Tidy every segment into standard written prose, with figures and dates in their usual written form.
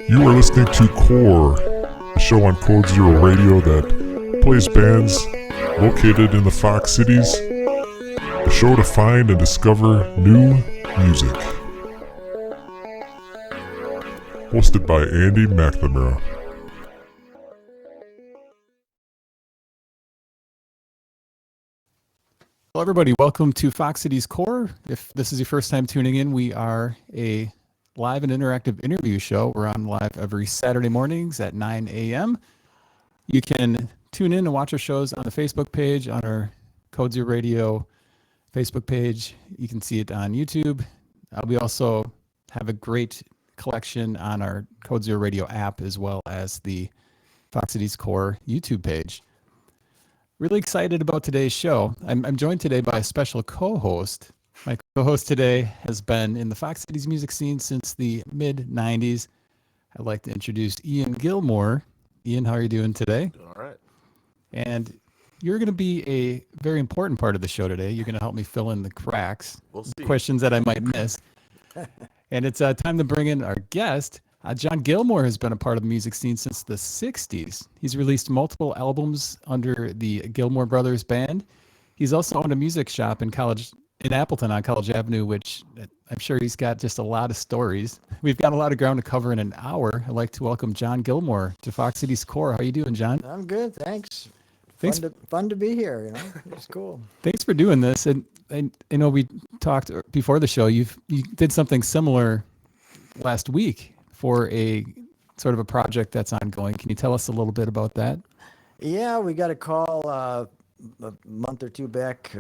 You are listening to Core, a show on Code Zero Radio that plays bands located in the Fox Cities, a show to find and discover new music. Hosted by Andy McNamara. Hello everybody, welcome to Fox Cities Core. If this is your first time tuning in, we are a live and interactive interview show. We're on live every Saturday mornings at 9 a.m. You can tune in and watch our shows on the Facebook page, on our Code Zero Radio Facebook page. You can see it on YouTube. We also have a great collection on our Code Zero Radio app, as well as the Fox Cities Core YouTube page. Really excited about today's show. I'm joined today by a special co-host. My co-host today has been in the Fox Cities music scene since the mid-90s. I'd like to introduce Ian Gilmour. Ian, how are you doing today? Doing all right. And you're going to be a very important part of the show today. You're going to help me fill in the cracks, questions that I might miss. And it's time to bring in our guest. John Gilmour has been a part of the music scene since the 60s. He's released multiple albums under the Gilmour Brothers band. He's also owned a music shop in Appleton on College Avenue, which I'm sure he's got just a lot of stories. We've got a lot of ground to cover in an hour. I'd like to welcome John Gilmour to Fox Cities Core. How you doing, John? I'm good, thanks. Fun to be here, It's cool. Thanks for doing this. And I know we talked before the show. You did something similar last week for a sort of a project that's ongoing. Can you tell us a little bit about that? Yeah, we got a call a month or two back.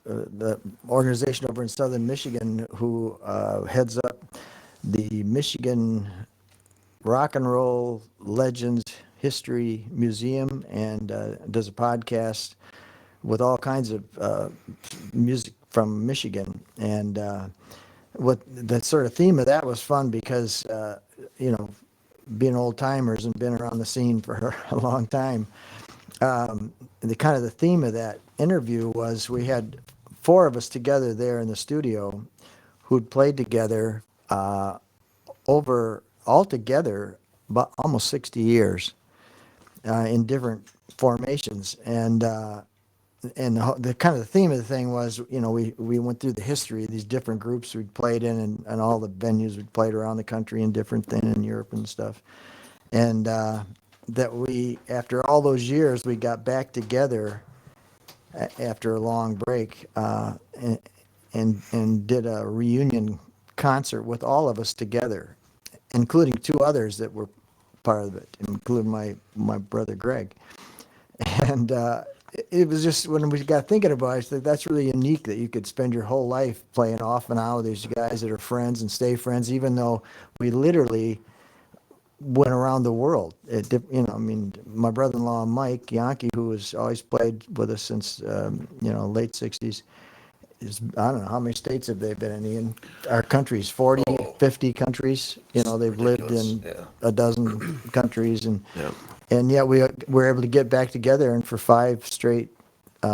The organization over in southern Michigan who heads up the Michigan Rock and Roll Legends History Museum and does a podcast with all kinds of music from Michigan. And what the sort of theme of that was fun because, being old timers and been around the scene for a long time, the theme of that interview was we had four of us together there in the studio who'd played together over altogether about almost 60 years in different formations. And the kind of the theme of the thing was, we went through the history of these different groups we'd played in and all the venues we'd played around the country and different things in Europe and stuff. And that we, after all those years, we got back together after a long break and did a reunion concert with all of us together, including two others that were part of it, including my brother Greg. And it was just, when we got thinking about it, I said, that's really unique that you could spend your whole life playing off and on with these guys that are friends and stay friends, even though we literally went around the world. My brother-in-law, Mike Yankee, who has always played with us since, late 60s, I don't know, how many states have they been in? Ian? Our countries, 40, 50 countries. They've lived in a dozen countries. And yet we were able to get back together, and for 5 straight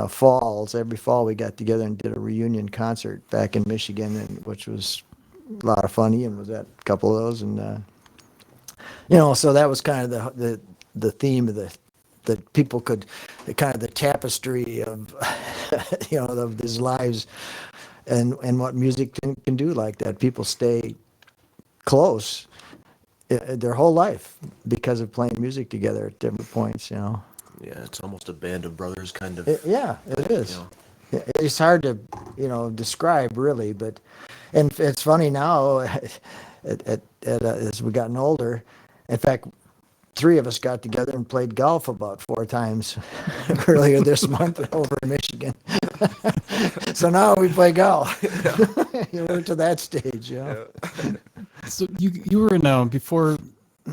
falls, every fall we got together and did a reunion concert back in Michigan, which was a lot of fun. Ian was at a couple of those, and so that was kind of the theme of that people could, the tapestry of of these lives, and what music can do like that. People stay close their whole life because of playing music together at different points, Yeah, it's almost a band of brothers, kind of. It is. It's hard to, describe really, but, and it's funny now, as we've gotten older. In fact, 3 of us got together and played golf about 4 times earlier this month over in Michigan. So now we play golf. We're to that stage, So you were in before,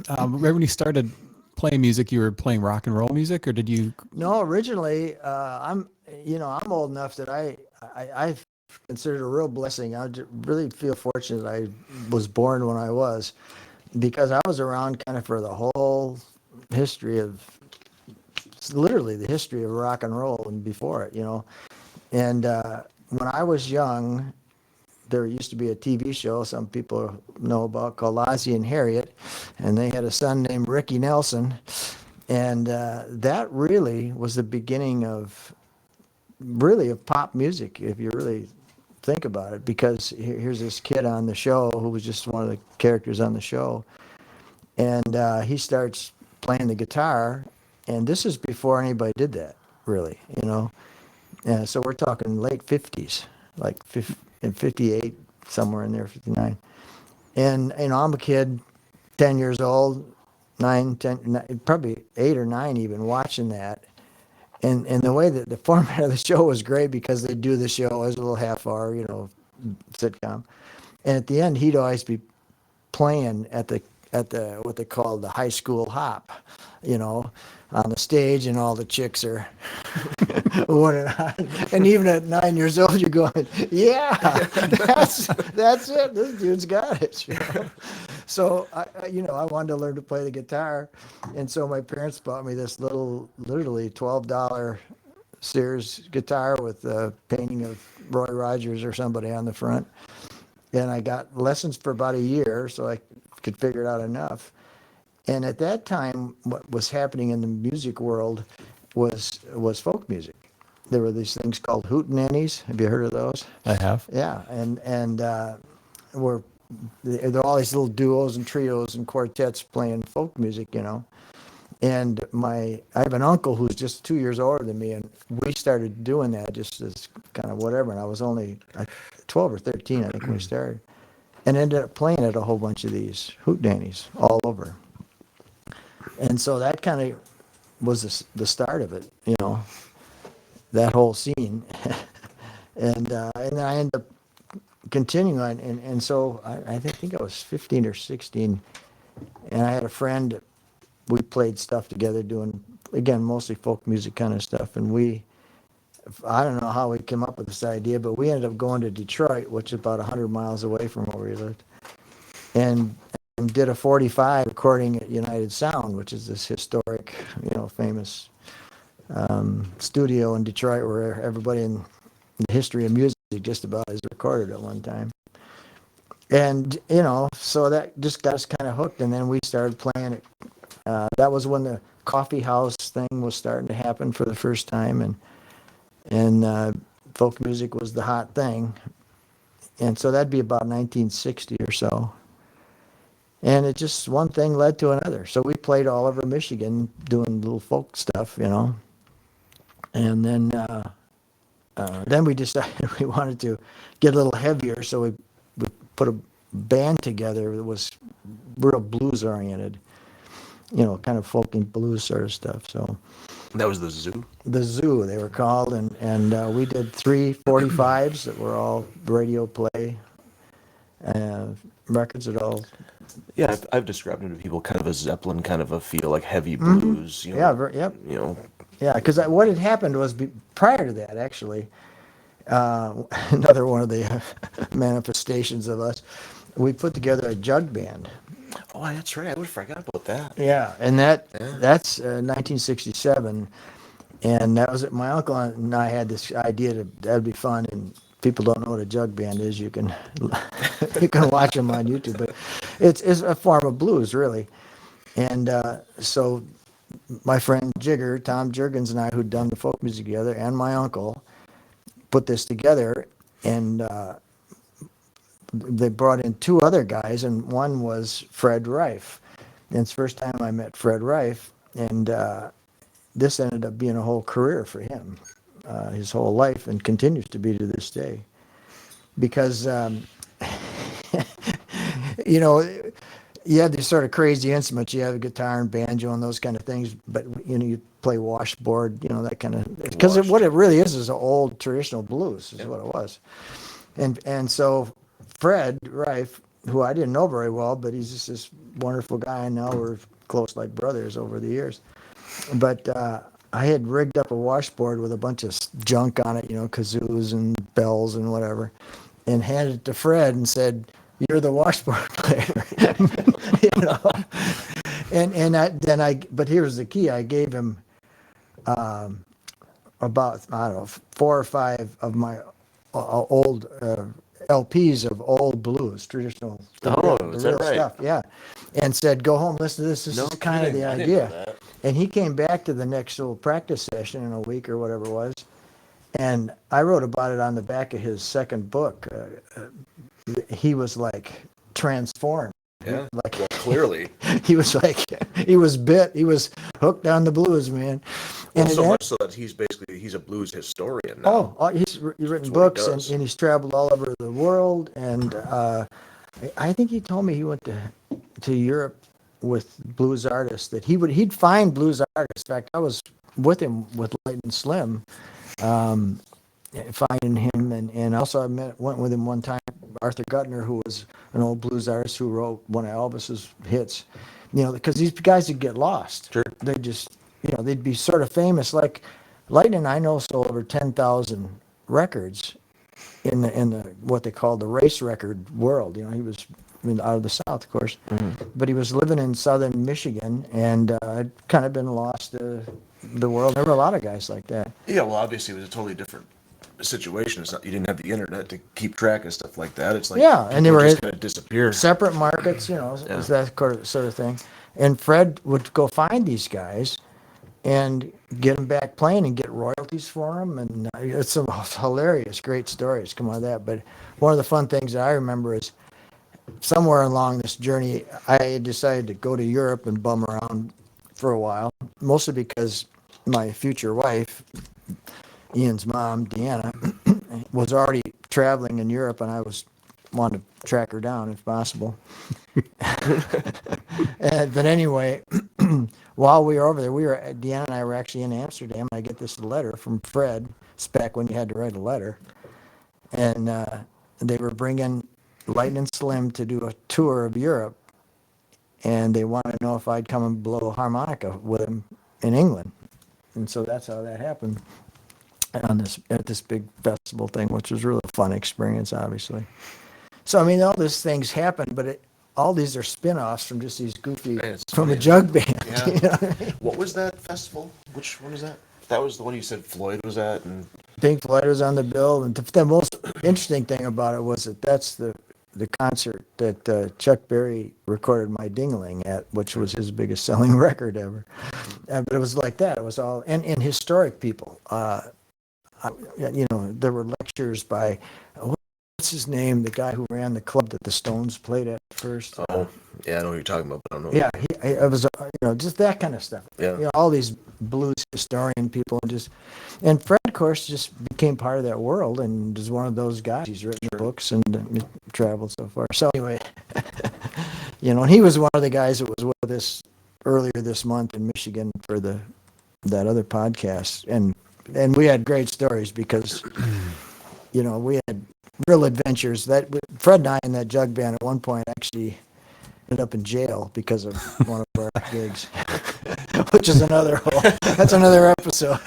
right when you started playing music, you were playing rock and roll music, or did you? No, originally, I'm old enough that I consider it a real blessing. I really feel fortunate I was born when I was, because I was around kind of for the whole history of, literally the history of rock and roll and before it, And when I was young, there used to be a TV show some people know about called Ozzie and Harriet, and they had a son named Ricky Nelson, and that really was the beginning of pop music, if you really think about it, because here's this kid on the show who was just one of the characters on the show, and he starts playing the guitar, and this is before anybody did that, really, you know. And so we're talking late 50s, like in 58, somewhere in there, 59. And, you know, I'm a kid, 10 years old, 9, 10, probably 8 or 9 even, watching that. And the way that the format of the show was great, because they do the show as a little half hour, you know, sitcom. And at the end, he'd always be playing at the what they call the high school hop, you know, on the stage, and all the chicks are winning on. And even at 9 years old, you're going, yeah, that's it. This dude's got it. You know? So I wanted to learn to play the guitar, and so my parents bought me this little, literally $12 Sears guitar with a painting of Roy Rogers or somebody on the front. And I got lessons for about a year, so I could figure it out enough. And at that time, what was happening in the music world was folk music. There were these things called hootenannies. Have you heard of those? I have. Yeah, and were there are all these little duos and trios and quartets playing folk music, you know. And I have an uncle who's just 2 years older than me, and we started doing that just as kind of whatever. And I was only 12 or 13, I think, when we started, and ended up playing at a whole bunch of these hootenannies all over. And so that kind of was the start of it, you know, that whole scene. and then I ended up continuing on, and so I think I was 15 or 16, and I had a friend. We played stuff together, doing, again, mostly folk music kind of stuff. And I don't know how we came up with this idea, but we ended up going to Detroit, which is about 100 miles away from where we lived, and did a 45 recording at United Sound, which is this historic, you know, famous studio in Detroit where everybody in the history of music just about is recorded at one time. And, you know, so that just got us kind of hooked, and then we started playing it. That was when the coffee house thing was starting to happen for the first time, and folk music was the hot thing. And so that'd be about 1960 or so. And it just, one thing led to another. So we played all over Michigan doing little folk stuff, you know. And then we decided we wanted to get a little heavier, so we put a band together that was real blues oriented, you know, kind of folk and blues sort of stuff. So That was the Zoo? the Zoo, they were called, and we did 3 45s that were all radio play records at all. Yeah, I've described them to people kind of a Zeppelin kind of a feel, like heavy blues. You know, Yeah, yep. You know, Yeah, because what had happened was prior to that, actually, another one of the manifestations of us, we put together a jug band. oh, that's right. I would have forgot about that. Yeah, and that's 1967, and that was my uncle and I had this idea that'd be fun. And people don't know what a jug band is. You can you can watch them on YouTube, but it's a form of blues, really. And so my friend Tom Juergens, and I, who'd done the folk music together, and my uncle, put this together, and they brought in 2 other guys, and one was Fred Rife. And it's the first time I met Fred Rife, and this ended up being a whole career for him, his whole life, and continues to be to this day. Because, you know, you have these sort of crazy instruments. You have a guitar and banjo and those kind of things, but, you know, you play washboard, you know, that kind of, because what it really is an old traditional blues is what it was. And so Fred Rife, who I didn't know very well, but he's just this wonderful guy, and now we're close like brothers over the years. But I had rigged up a washboard with a bunch of junk on it, you know, kazoos and bells and whatever, and handed it to Fred and said, "You're the washboard player," you know. But here's the key: I gave him about, I don't know, 4 or 5 of my old LPs of old blues, traditional, Oh, the is that real right? stuff, yeah, and said, "Go home, listen to this. This No is kind of kidding. the I didn't know idea." that. And he came back to the next little practice session in a week or whatever it was, and I wrote about it on the back of his second book. He was like transformed. Yeah. Like Well, clearly. he was like he was hooked on the blues, man. Well, And so it, much so that he's a blues historian now. he's written That's what he books does. and he's traveled all over the world. And I think he told me he went to Europe with blues artists, that he'd find blues artists. In fact, I was with him with Light and Slim, finding him, and also went with him one time, Arthur Gutner, who was an old blues artist who wrote one of Elvis's hits. Because these guys would get lost. Sure. They just, they'd be sort of famous. Like Lightning, I know, sold over 10,000 records in the what they call the race record world. He was out of the South, of course, but he was living in southern Michigan and had kind of been lost to the world. There were a lot of guys like that. Yeah, well, obviously it was a totally different situation. It's not, you didn't have the internet to keep track of stuff like that. It's like And they people were just kind of disappear. separate markets, was that sort of thing. And Fred would go find these guys and get them back playing and get royalties for them. And it's some hilarious, great stories come out of that. But one of the fun things that I remember is somewhere along this journey, I decided to go to Europe and bum around for a while, mostly because my future wife, Ian's mom, Deanna, was already traveling in Europe, and I wanted to track her down if possible. But anyway, while we were over there, Deanna and I were actually in Amsterdam. And I get this letter from Fred. It's back when you had to write a letter, and they were bringing Light and Slim to do a tour of Europe, and they wanted to know if I'd come and blow a harmonica with them in England, and so that's how that happened at this big festival thing, which was really a fun experience, obviously. So all these things happen, but all these are spin-offs from just these goofy from a jug band. Yeah. What was that festival? Which one was that? That was the one you said Floyd was at, and Pink Floyd was on the bill, and the most interesting thing about it was that's the concert that Chuck Berry recorded My Ding-a-Ling at, which was his biggest selling record ever. But it was like that. It was all and historic people. There were lectures by what's his name, the guy who ran the club that the Stones played at first. oh, yeah, I know what you're talking about, but I don't know. Yeah, it was just that kind of stuff. Yeah. All these blues historian people, and Fred, of course, just became part of that world and is one of those guys. He's written books and traveled so far. So anyway, and he was one of the guys that was with us earlier this month in Michigan for that other podcast, and we had great stories because we had real adventures. That Fred and I in that jug band at one point actually ended up in jail because of one of our gigs, which is that's another episode.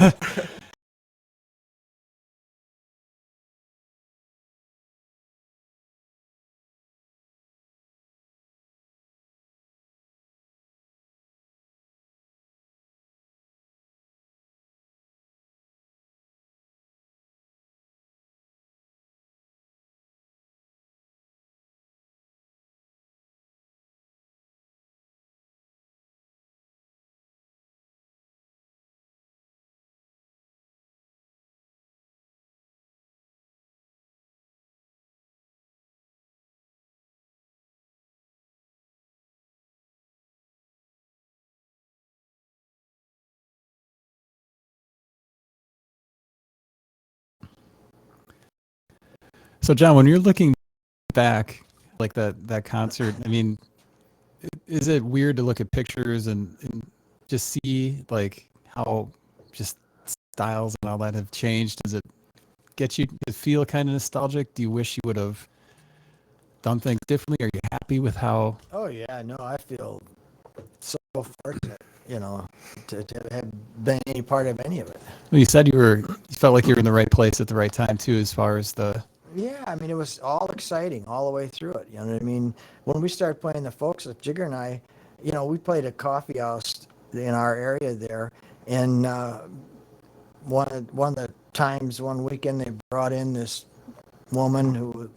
So, John, when you're looking back, like that concert, is it weird to look at pictures and just see like how just styles and all that have changed? Does it get you to feel kind of nostalgic? Do you wish you would have done things differently? Are you happy with how? Oh yeah, no, I feel so fortunate, to have been any part of any of it. Well, you said you felt like you were in the right place at the right time too, as far as the. Yeah, it was all exciting all the way through it. You know what I mean? When we started playing the folks, Jigger and I, we played a coffee house in our area there, and one of the times one weekend they brought in this woman who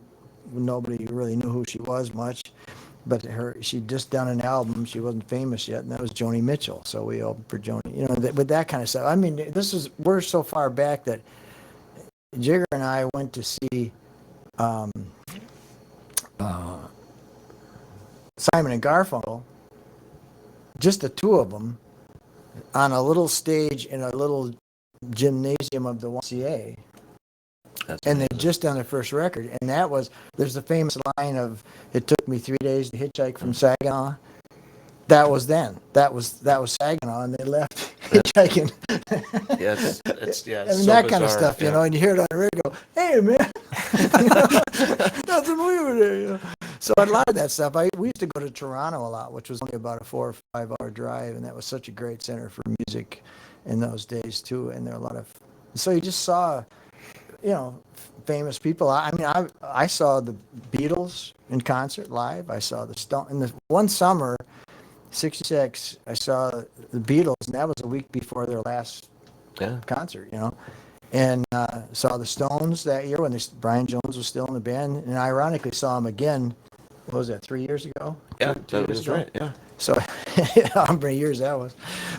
nobody really knew who she was much. But she'd just done an album. She wasn't famous yet, and that was Joni Mitchell. So we opened for Joni, with that kind of stuff. I mean, we're so far back that Jigger and I went to see Simon and Garfunkel, just the two of them, on a little stage in a little gymnasium of the YMCA. And they'd just done their first record, and there's the famous line of, "It took me 3 days to hitchhike from Saginaw." That was then. That was Saginaw, and they left hitchhiking. It's I mean, so that kind of bizarre, stuff, and you hear it on the radio. Hey, man, nothing we were there, So a lot of that stuff. We used to go to Toronto a lot, which was only about a 4 or 5 hour drive, and that was such a great center for music in those days too. And there were a lot of, so you just saw, famous people. I mean, I saw the Beatles in concert live. I saw the Stones. In the one summer, '66, I saw the Beatles, and that was a week before their last concert, And saw the Stones that year when Brian Jones was still in the band, and ironically saw him again. What was that? 3 years ago? Yeah, 2 years that was ago? right. Yeah. So, how many years that was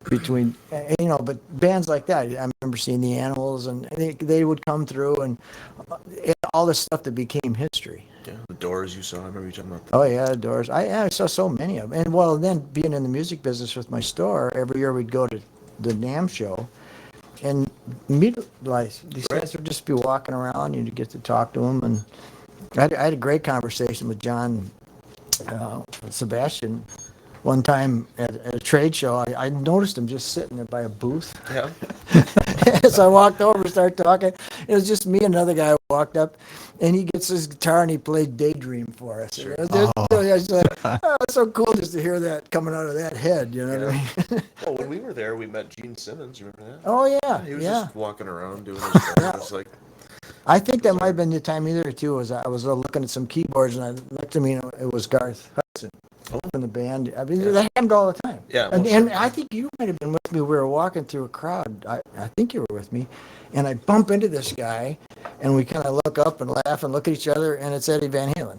between, but bands like that. I remember seeing the Animals, and they would come through, and all this stuff that became history. Yeah, the Doors you saw. I remember you talking about that. Oh yeah, the Doors. I saw so many of them. And then being in the music business with my store, every year we'd go to the NAMM show, and meet these guys would just be walking around. You'd get to talk to them, and I had a great conversation with John Sebastian one time at a trade show. I noticed him just sitting there by a booth. Yeah. So I walked over and started talking. It was just me and another guy who walked up, and he gets his guitar and he played Daydream for us. Sure. I was like, it's so cool just to hear that coming out of that head, what I mean? Well, when we were there, we met Gene Simmons. You remember that? Oh, yeah. He was just walking around doing his thing. It was like, I think that might have been the time either too. Was I was looking at some keyboards, and I looked at me, and it was Garth Hudson in the band. I mean, that happened all the time. Yeah, and I think you might have been with me. We were walking through a crowd. I think you were with me, and I bump into this guy, and we kind of look up and laugh and look at each other, and it's Eddie Van Halen.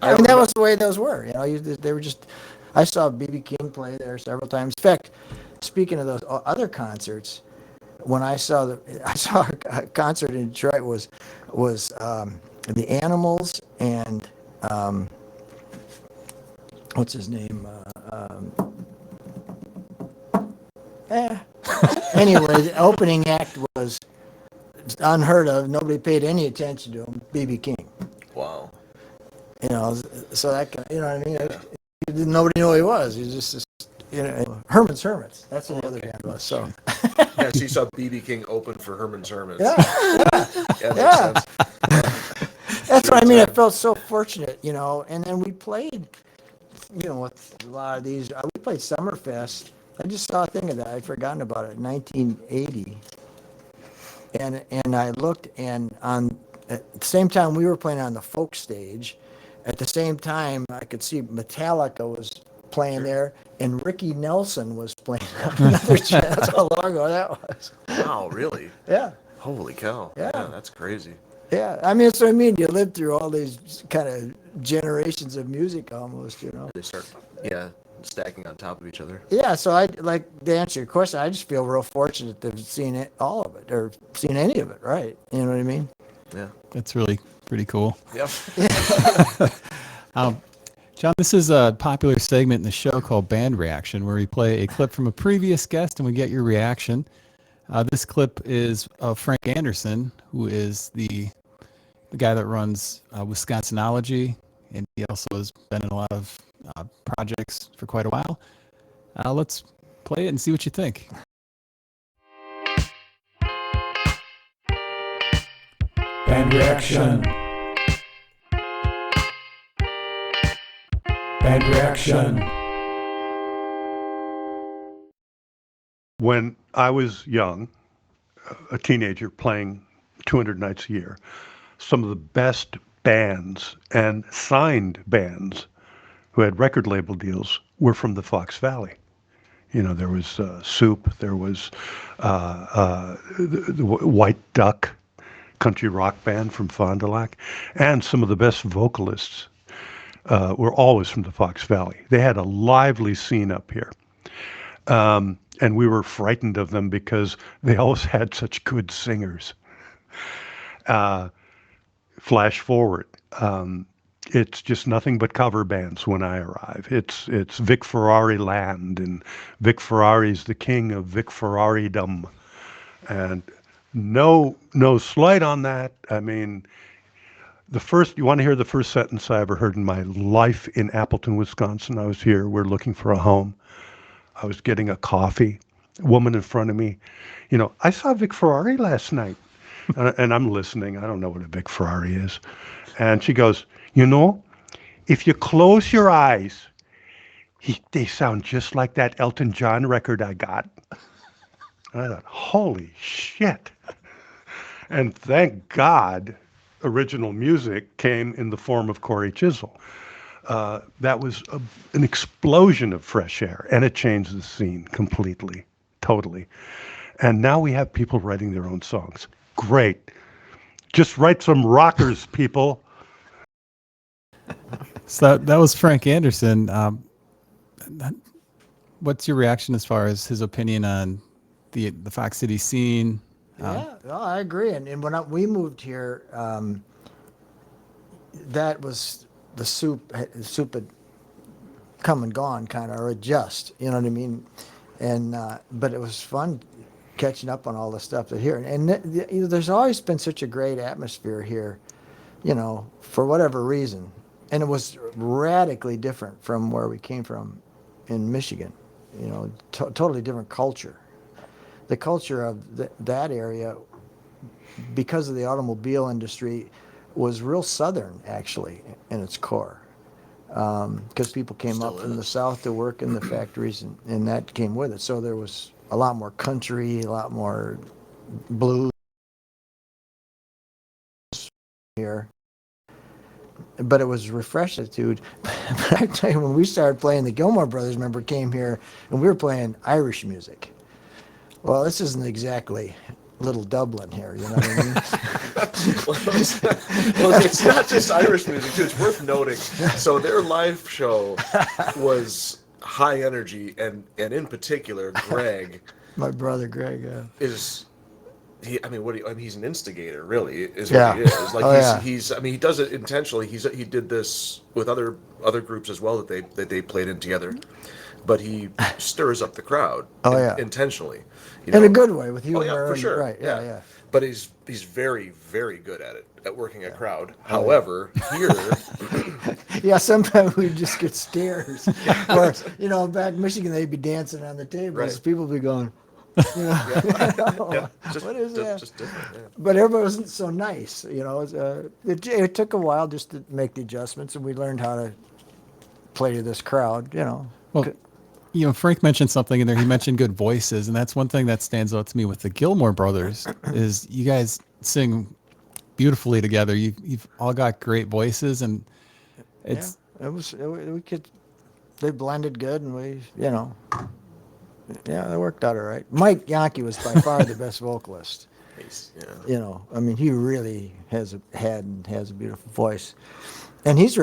I mean, that was the way those were. They were just. I saw B.B. King play there several times. In fact, speaking of those other concerts, when I saw a concert in Detroit was the Animals and what's his name? Anyway, the opening act was unheard of. Nobody paid any attention to him. B.B. King. wow. So that kind of, you know what I mean? Nobody knew who he was. He was just Herman's Hermits. That's what the other band was. So. Yeah, so you saw B.B. King open for Herman's Hermits. Yeah. That's what I mean. I felt so fortunate, and then we played, with a lot of these. We played Summerfest. I just saw a thing of that. I'd forgotten about it. 1980. And I looked, and at the same time we were playing on the folk stage, at the same time I could see Metallica was playing there, and Ricky Nelson was playing on another channel. That's how long ago that was. Wow, really? Yeah. Holy cow. Yeah. That's crazy. Yeah, I mean, that's what I mean. You live through all these kind of generations of music almost, They start, stacking on top of each other. Yeah, so I like to answer your question. I just feel real fortunate to have seen all of it, or seen any of it, right? You know what I mean? Yeah. That's really pretty cool. Yep. John, this is a popular segment in the show called Band Reaction, where we play a clip from a previous guest and we get your reaction. This clip is of Frank Anderson, who is the guy that runs Wisconsinology, and he also has been in a lot of projects for quite a while. Let's play it and see what you think. Band reaction. Band reaction. When I was young, a teenager playing 200 nights a year, some of the best bands and signed bands who had record label deals were from the Fox Valley. There was Soup, there was the White Duck, country rock band from Fond du Lac, and some of the best vocalists were always from the Fox Valley. They had a lively scene up here. And we were frightened of them because they always had such good singers. Flash forward. It's just nothing but cover bands when I arrive. It's Vic Ferrari land, and Vic Ferrari's the king of Vic Ferraridom. And no slight on that. I mean, you want to hear the first sentence I ever heard in my life in Appleton, Wisconsin? I was here. We're looking for a home. I was getting a coffee. A woman in front of me, I saw Vic Ferrari last night. And I'm listening. I don't know what a Vic Ferrari is. And she goes, if you close your eyes, they sound just like that Elton John record I got. And I thought, holy shit. And thank God original music came in the form of Corey Chisel. That was an explosion of fresh air, and it changed the scene completely, totally. And now we have people writing their own songs. Great. Just write some rockers, people. So that was Frank Anderson. What's your reaction as far as his opinion on the Fox City scene? Yeah, well, I agree. And when we moved here, that was the soup had come and gone, kind of, or adjust. You know what I mean? And but it was fun catching up on all the stuff that here. And there's always been such a great atmosphere here, for whatever reason. And it was radically different from where we came from in Michigan. Totally different culture. The culture of that area, because of the automobile industry, was real Southern, actually, in its core. Because people came up from the South to work in the factories, and that came with it. So there was a lot more country, a lot more blues here. But it was refreshing, dude. But I tell you, when we started playing, the Gilmour Brothers, came here, and we were playing Irish music. Well, this isn't exactly Little Dublin here, you know what I mean? Well, it's not just Irish music, too. It's worth noting. So their live show was high energy, and in particular, Greg. My brother Greg is. He's an instigator, really, is what he is. Like he does it intentionally. He did this with other groups as well that they played in together, but he stirs up the crowd intentionally. In a good way, with humor. Oh yeah, for sure. Right. Yeah. But he's very, very good at it, at working a crowd. However, here. Yeah, sometimes we just get stares. Or back in Michigan, they'd be dancing on the tables. Right. People would be going. What is that? Just different, yeah. But everybody wasn't so nice, It took a while just to make the adjustments, and we learned how to play to this crowd, Well, Frank mentioned something in there. He mentioned good voices, and that's one thing that stands out to me with the Gilmour Brothers is you guys sing beautifully together. You've all got great voices, and it's they blended good, and we, Yeah, it worked out all right. Mike Yankee was by far the best vocalist. He really has a beautiful voice. And he's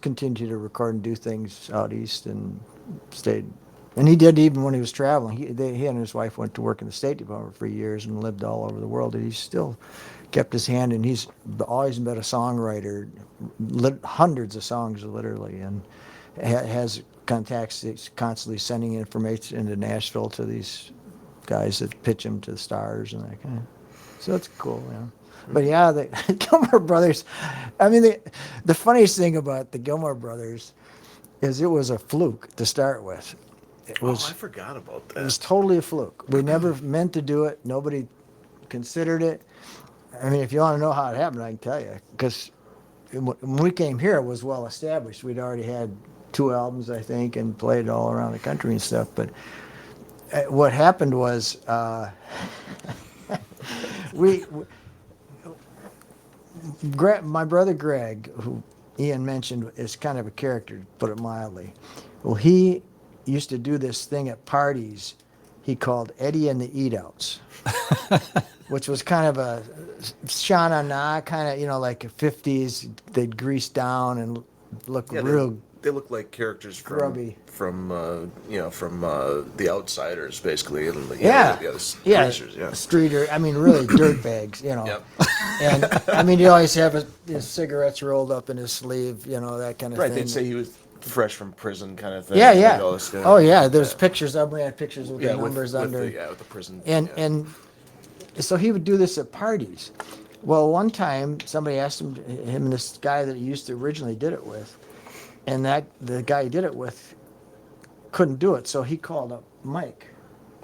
continued to record and do things out east and stayed. And he did even when he was traveling. He and his wife went to work in the State Department for years and lived all over the world. And he still kept his hand, and he's always been a songwriter, hundreds of songs literally, and has contacts. He's constantly sending information into Nashville to these guys that pitch him to the stars and that kind of. So it's cool, But yeah, the Gilmour Brothers. I mean, the funniest thing about the Gilmour Brothers is it was a fluke to start with. I forgot about that. It was totally a fluke. We never meant to do it. Nobody considered it. I mean, if you want to know how it happened, I can tell you. Because when we came here, it was well established. We'd already had 2 albums, I think, and played all around the country and stuff. But what happened was my brother Greg, who Ian mentioned, is kind of a character, to put it mildly. Well, he used to do this thing at parties he called Eddie and the Eat-Outs, which was kind of a sha-na-na, kind of, like a 50s. They'd grease down and look real. They look like characters grubby. from The Outsiders, basically. And, Yeah. Greasers, yeah. Streeter, really dirtbags, Yep. And, he'd always have his cigarettes rolled up in his sleeve, that kind of Right, thing. they'd say he was fresh from prison kind of thing. Yeah, yeah. Yeah. Oh, yeah, there's pictures of him. We had pictures with the numbers with under. with the prison. And so he would do this at parties. Well, one time, somebody asked him and this guy that he used to originally did it with, and the guy he did it with couldn't do it, so he called up Mike,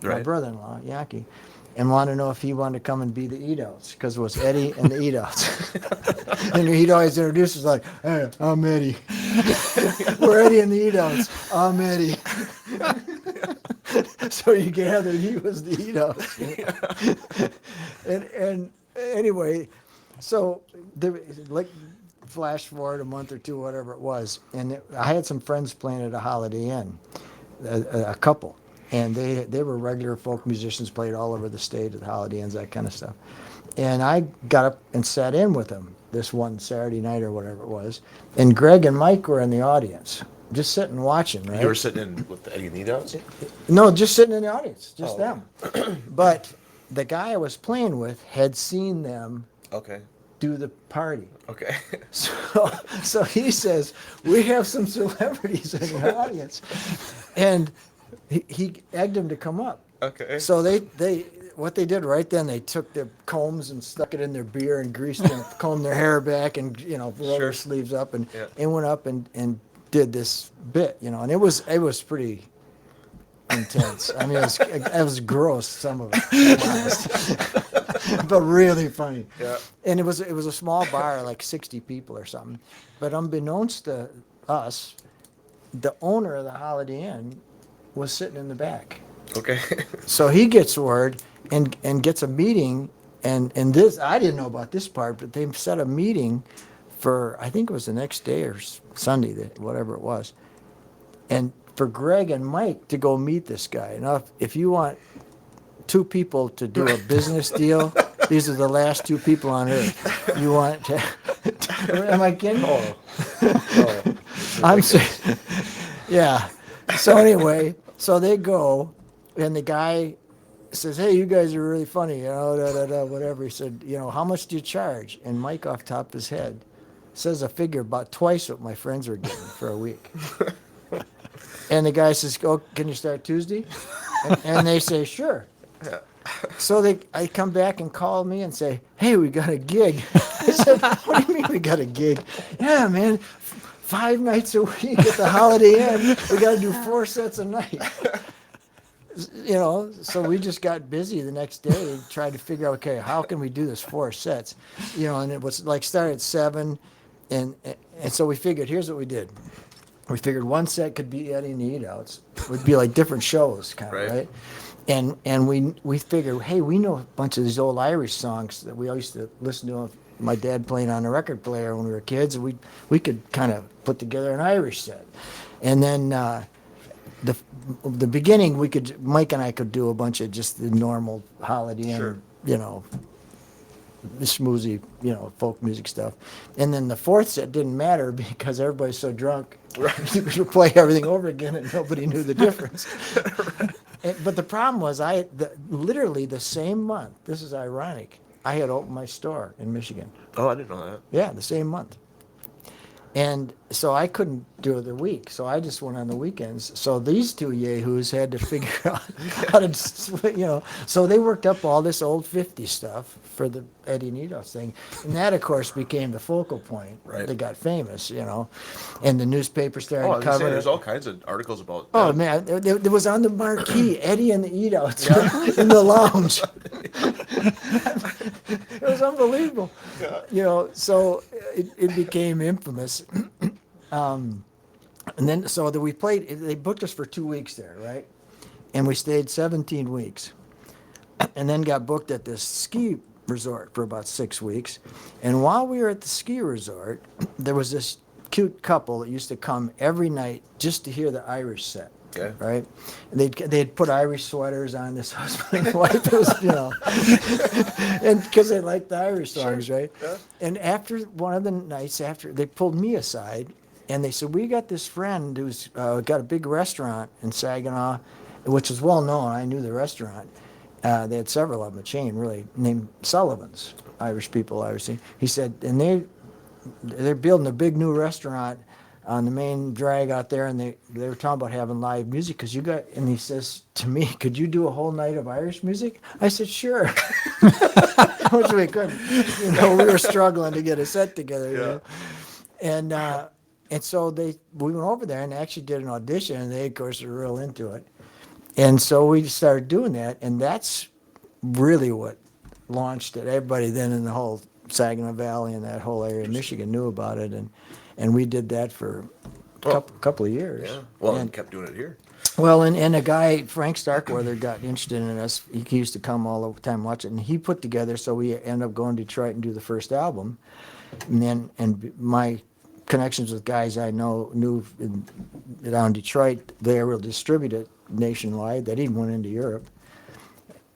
my brother-in-law, Yankee, and wanted to know if he wanted to come and be the Eat-Outs, because it was Eddie and the Eat-Outs. And he'd always introduce us like, "Hey, I'm Eddie. We're Eddie and the Eat-Outs. I'm Eddie." So you gathered he was the Eat-Outs. And anyway, so flash forward a month or two, whatever it was, and I had some friends playing at a Holiday Inn, a couple, and they were regular folk musicians, played all over the state at the Holiday Inns, that kind of stuff. And I got up and sat in with them this one Saturday night or whatever it was, and Greg and Mike were in the audience, just sitting watching, right? You were sitting in with Eddie and the Eat-Outs? No, just sitting in the audience, just them. But the guy I was playing with had seen them do the party. Okay. So he says, "We have some celebrities in the audience," and he egged them to come up. Okay. So they what they did right then, they took their combs and stuck it in their beer and greased them, combed their hair back, and rolled their sleeves up and went up and did this bit, and it was pretty intense. It was gross, some of it, to be honest. But really funny. Yeah. And it was a small bar, like 60 people or something. But unbeknownst to us, the owner of the Holiday Inn was sitting in the back. Okay. So he gets word and gets a meeting, and this, I didn't know about this part, but they set a meeting for, I think it was the next day or Sunday, whatever it was, and for Greg and Mike to go meet this guy. Now, if you want two people to do a business deal, these are the last two people on earth. You want to, am I kidding? Oh. I'm saying, yeah. So anyway, so they go, and the guy says, "Hey, you guys are really funny, whatever." He said, "How much do you charge?" And Mike, off the top of his head, says a figure about twice what my friends were getting for a week. And the guy says, "Oh, can you start Tuesday?" And they say, "Sure." So I come back and call me and say, "Hey, we got a gig." I said, "What do you mean we got a gig?" "Yeah, man, 5 nights a week at the Holiday Inn. We got to do 4 sets a night." So we just got busy the next day trying to figure out, okay, how can we do this 4 sets? And it was like start at 7, and so we figured, here's what we did. We figured one set could be Eddie and the Eat-Outs. It would be like different shows, kind of, right? And we figured, hey, we know a bunch of these old Irish songs that we all used to listen to. My dad playing on a record player when we were kids, and we could kind of put together an Irish set. And then the beginning, Mike and I could do a bunch of just the normal Holiday Inn, the schmoozy, folk music stuff. And then the 4th set didn't matter because everybody's so drunk. You could play everything over again and nobody knew the difference. But the problem was literally the same month, this is ironic, I had opened my store in Michigan. Oh, I didn't know that. Yeah, the same month. And so I couldn't do the week, so I just went on the weekends. So these two yahoos had to figure out how to, so they worked up all this old 50s stuff for the Eddie and Eat-Outs thing. And that, of course, became the focal point. Right. They got famous, and the newspaper started covering it. There's all kinds of articles about that. Oh, man, there was on the marquee, Eddie and the Eat-Outs in the lounge. It was unbelievable. Yeah. So it became infamous. And then so that we played, they booked us for 2 weeks there, right? And we stayed 17 weeks. And then got booked at this ski resort for about 6 weeks. And while we were at the ski resort, there was this cute couple that used to come every night just to hear the Irish set. Okay. Right? And they'd put Irish sweaters on, this husband and wife. It was, and because they liked the Irish songs, right? Yeah. And after one of the nights, after they pulled me aside, and they said, we got this friend who's got a big restaurant in Saginaw, which was well known. I knew the restaurant. They had several of them, a chain really, named Sullivan's. Irish people, obviously. He said, and they're building a big new restaurant on the main drag out there, and they were talking about having live music, because and he says to me, could you do a whole night of Irish music? I said, sure. Which we couldn't. We were struggling to get a set together. And so we went over there and actually did an audition, and they, of course, were real into it. And so we started doing that, and that's really what launched it. Everybody then in the whole Saginaw Valley and that whole area of Michigan knew about it, and we did that for a couple of years. Yeah. Well, and kept doing it here. Well, and a guy, Frank Starkweather, got interested in us. He used to come all the time watch it, and he put together, so we ended up going to Detroit and do the first album. And my connections with guys I knew down in Detroit, they were able to distribute it nationwide. They even went into Europe.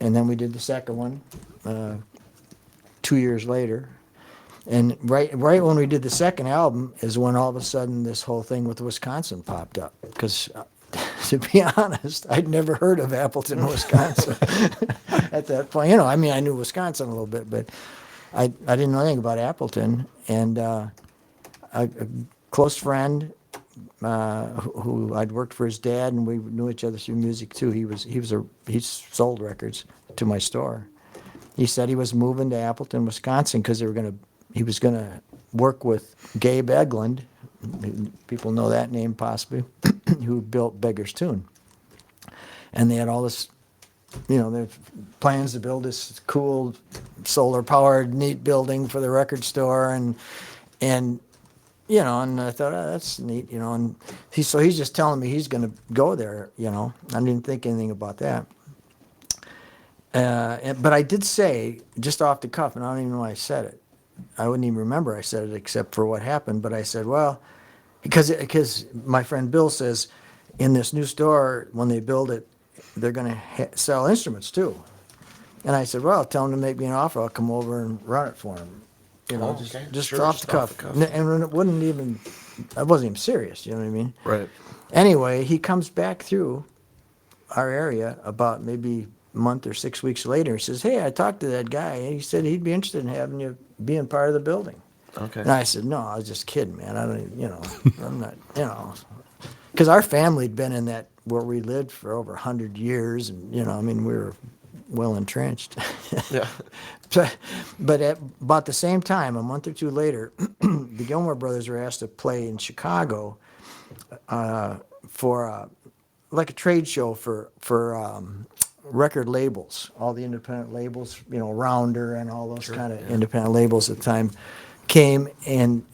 And then we did the second one 2 years later. And right when we did the second album is when all of a sudden this whole thing with Wisconsin popped up. Because to be honest, I'd never heard of Appleton, Wisconsin at that point. I knew Wisconsin a little bit, but I didn't know anything about Appleton. And a close friend who I'd worked for his dad, and we knew each other through music too. He sold records to my store. He said he was moving to Appleton, Wisconsin, because he was gonna work with Gabe Eglund. People know that name possibly, who built Beggar's Tune. And they had all this, their plans to build this cool solar-powered, neat building for the record store, and I thought, oh, that's neat, and he's just telling me he's going to go there, I didn't think anything about that. But I did say, just off the cuff, and I don't even know why I said it. I wouldn't even remember I said it except for what happened, but I said, well, because my friend Bill says, in this new store, when they build it, they're going to sell instruments too. And I said, well, tell them to make me an offer. I'll come over and run it for them. Just Sure, off the cuff. And it wasn't even, I wasn't even serious, you know what I mean? Right. Anyway, he comes back through our area about maybe a month or 6 weeks later. He says, hey, I talked to that guy, and he said he'd be interested in having you being part of the building. Okay. And I said, no, I was just kidding, man. I don't, I'm not, because our family had been in that where we lived for over 100 years, and, we were well entrenched. Yeah. But at about the same time, a month or two later, the Gilmour Brothers were asked to play in Chicago for like a trade show for record labels, all the independent labels, Rounder and all those kind of independent labels at the time came, and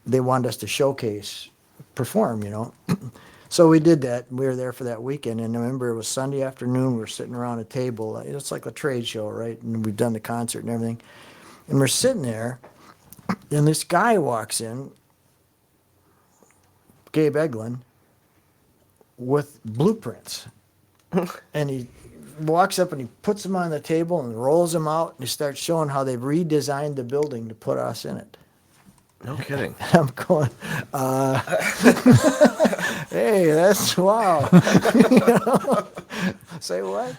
they wanted us to perform. So we did that. We were there for that weekend, and I remember it was Sunday afternoon. We were sitting around a table. It's like a trade show, right? And we've done the concert and everything. And we're sitting there, and this guy walks in, Gabe Eglund, with blueprints. And he walks up and he puts them on the table and rolls them out, and he starts showing how they've redesigned the building to put us in it. No kidding. I'm going, hey, that's wow. Say what?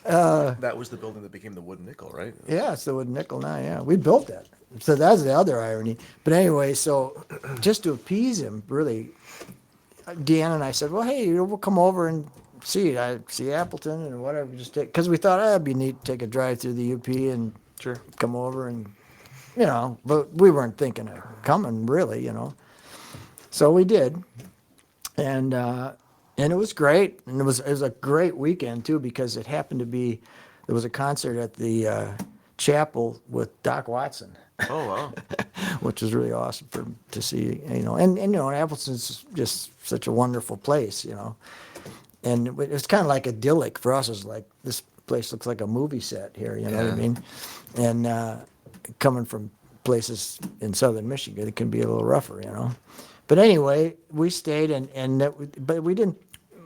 That was the building that became the Wooden Nickel, right? Yeah, it's the Wooden Nickel now, yeah. We built that. So that's the other irony. But anyway, so just to appease him, really, Deanna and I said, well, hey, we'll come over and see Appleton and whatever. Because we thought, it'd be neat to take a drive through the UP and come over and, but we weren't thinking of coming really, So we did. And it was great. And it was a great weekend too, because it happened to be, there was a concert at the chapel with Doc Watson. Oh, wow. Which was really awesome to see, and Appleton's just such a wonderful place, and it was kind of like idyllic for us. It was like, this place looks like a movie set here, you know what I mean? And coming from places in southern Michigan, it can be a little rougher, But anyway, we stayed, but we didn't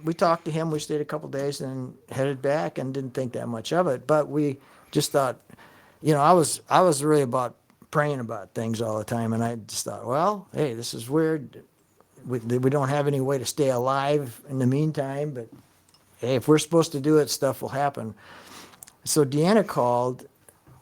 we talked to him. We stayed a couple days and headed back and didn't think that much of it. But we just thought, I was really about praying about things all the time. And I just thought, well, hey, this is weird. We don't have any way to stay alive in the meantime. But, hey, if we're supposed to do it, stuff will happen. So Deanna called.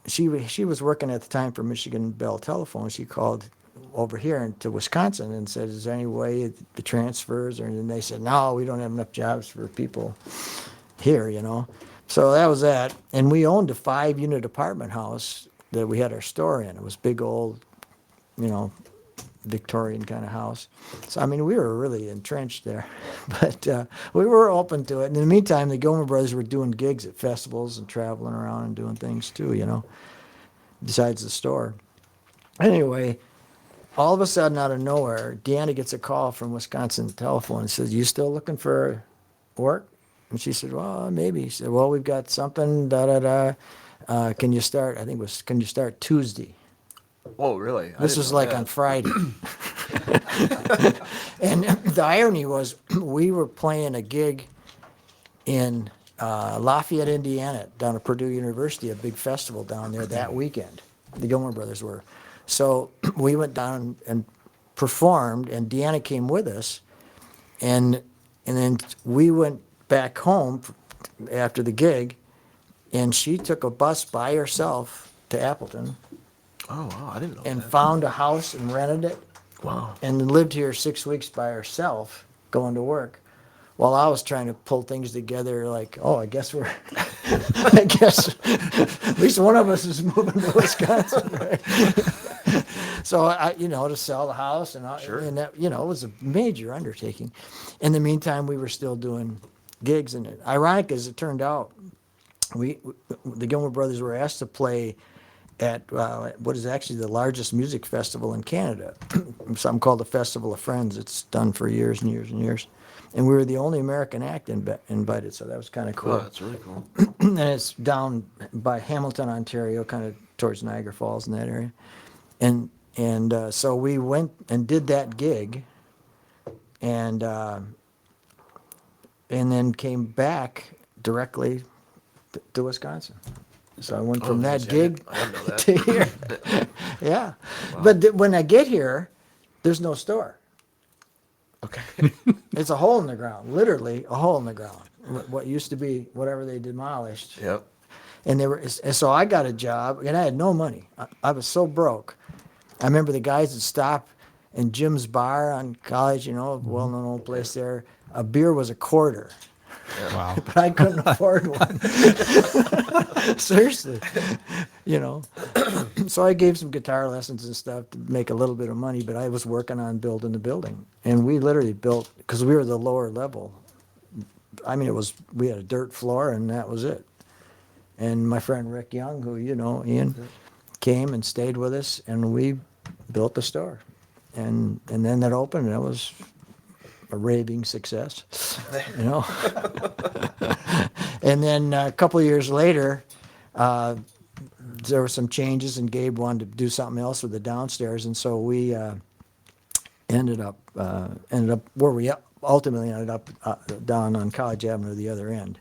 She was working at the time for Michigan Bell Telephone. She called over here to Wisconsin and said, is there any way the transfers? And they said, no, we don't have enough jobs for people here, So that was that. And we owned a 5-unit apartment house that we had our store in. It was big old, Victorian kind of house. So, I mean, we were really entrenched there. But we were open to it. And in the meantime, the Gilmour Brothers were doing gigs at festivals and traveling around and doing things too, besides the store. Anyway, all of a sudden, out of nowhere, Deanna gets a call from Wisconsin Telephone and says, you still looking for work? And she said, well, maybe. She said, well, we've got something, can you start, can you start Tuesday? Oh, really? This was like on Friday. And the irony was, we were playing a gig in Lafayette, Indiana, down at Purdue University, a big festival down there that weekend. The Gilmour Brothers were. So we went down and performed, and Deanna came with us, and then we went back home after the gig, and she took a bus by herself to Appleton. Oh, wow, I didn't know and that. found a house and rented it. Wow. And lived here 6 weeks by herself, going to work, while I was trying to pull things together. Like, I guess at least one of us is moving to Wisconsin, right? So to sell the house and that, it was a major undertaking. In the meantime, we were still doing gigs, and ironic as it turned out, the Gilmour Brothers were asked to play at what is actually the largest music festival in Canada, something called the Festival of Friends. It's done for years and years and years. And we were the only American act invited, so that was kind of cool. Oh, that's really cool. And it's down by Hamilton, Ontario, kind of towards Niagara Falls in that area. And so we went and did that gig, and then came back directly to Wisconsin. So I went from that gig to here. Yeah. Wow. But when I get here, there's no store. Okay. It's a hole in the ground, literally a hole in the ground. What used to be whatever they demolished. Yep. And so I got a job, and I had no money. I was so broke. I remember the guys that stopped in Jim's Bar on College, a well-known old place there. A beer was $0.25. Yeah. Wow. But I couldn't afford one. Seriously, So I gave some guitar lessons and stuff to make a little bit of money, but I was working on building the building. And we literally built, because we were the lower level. I mean, we had a dirt floor, and that was it. And my friend Rick Young, who Ian, came and stayed with us, and we built the store. And then that opened, and it was a raving success, And then a couple of years later, there were some changes, and Gabe wanted to do something else with the downstairs, and so we ended up where we ultimately ended up down on College Avenue, the other end,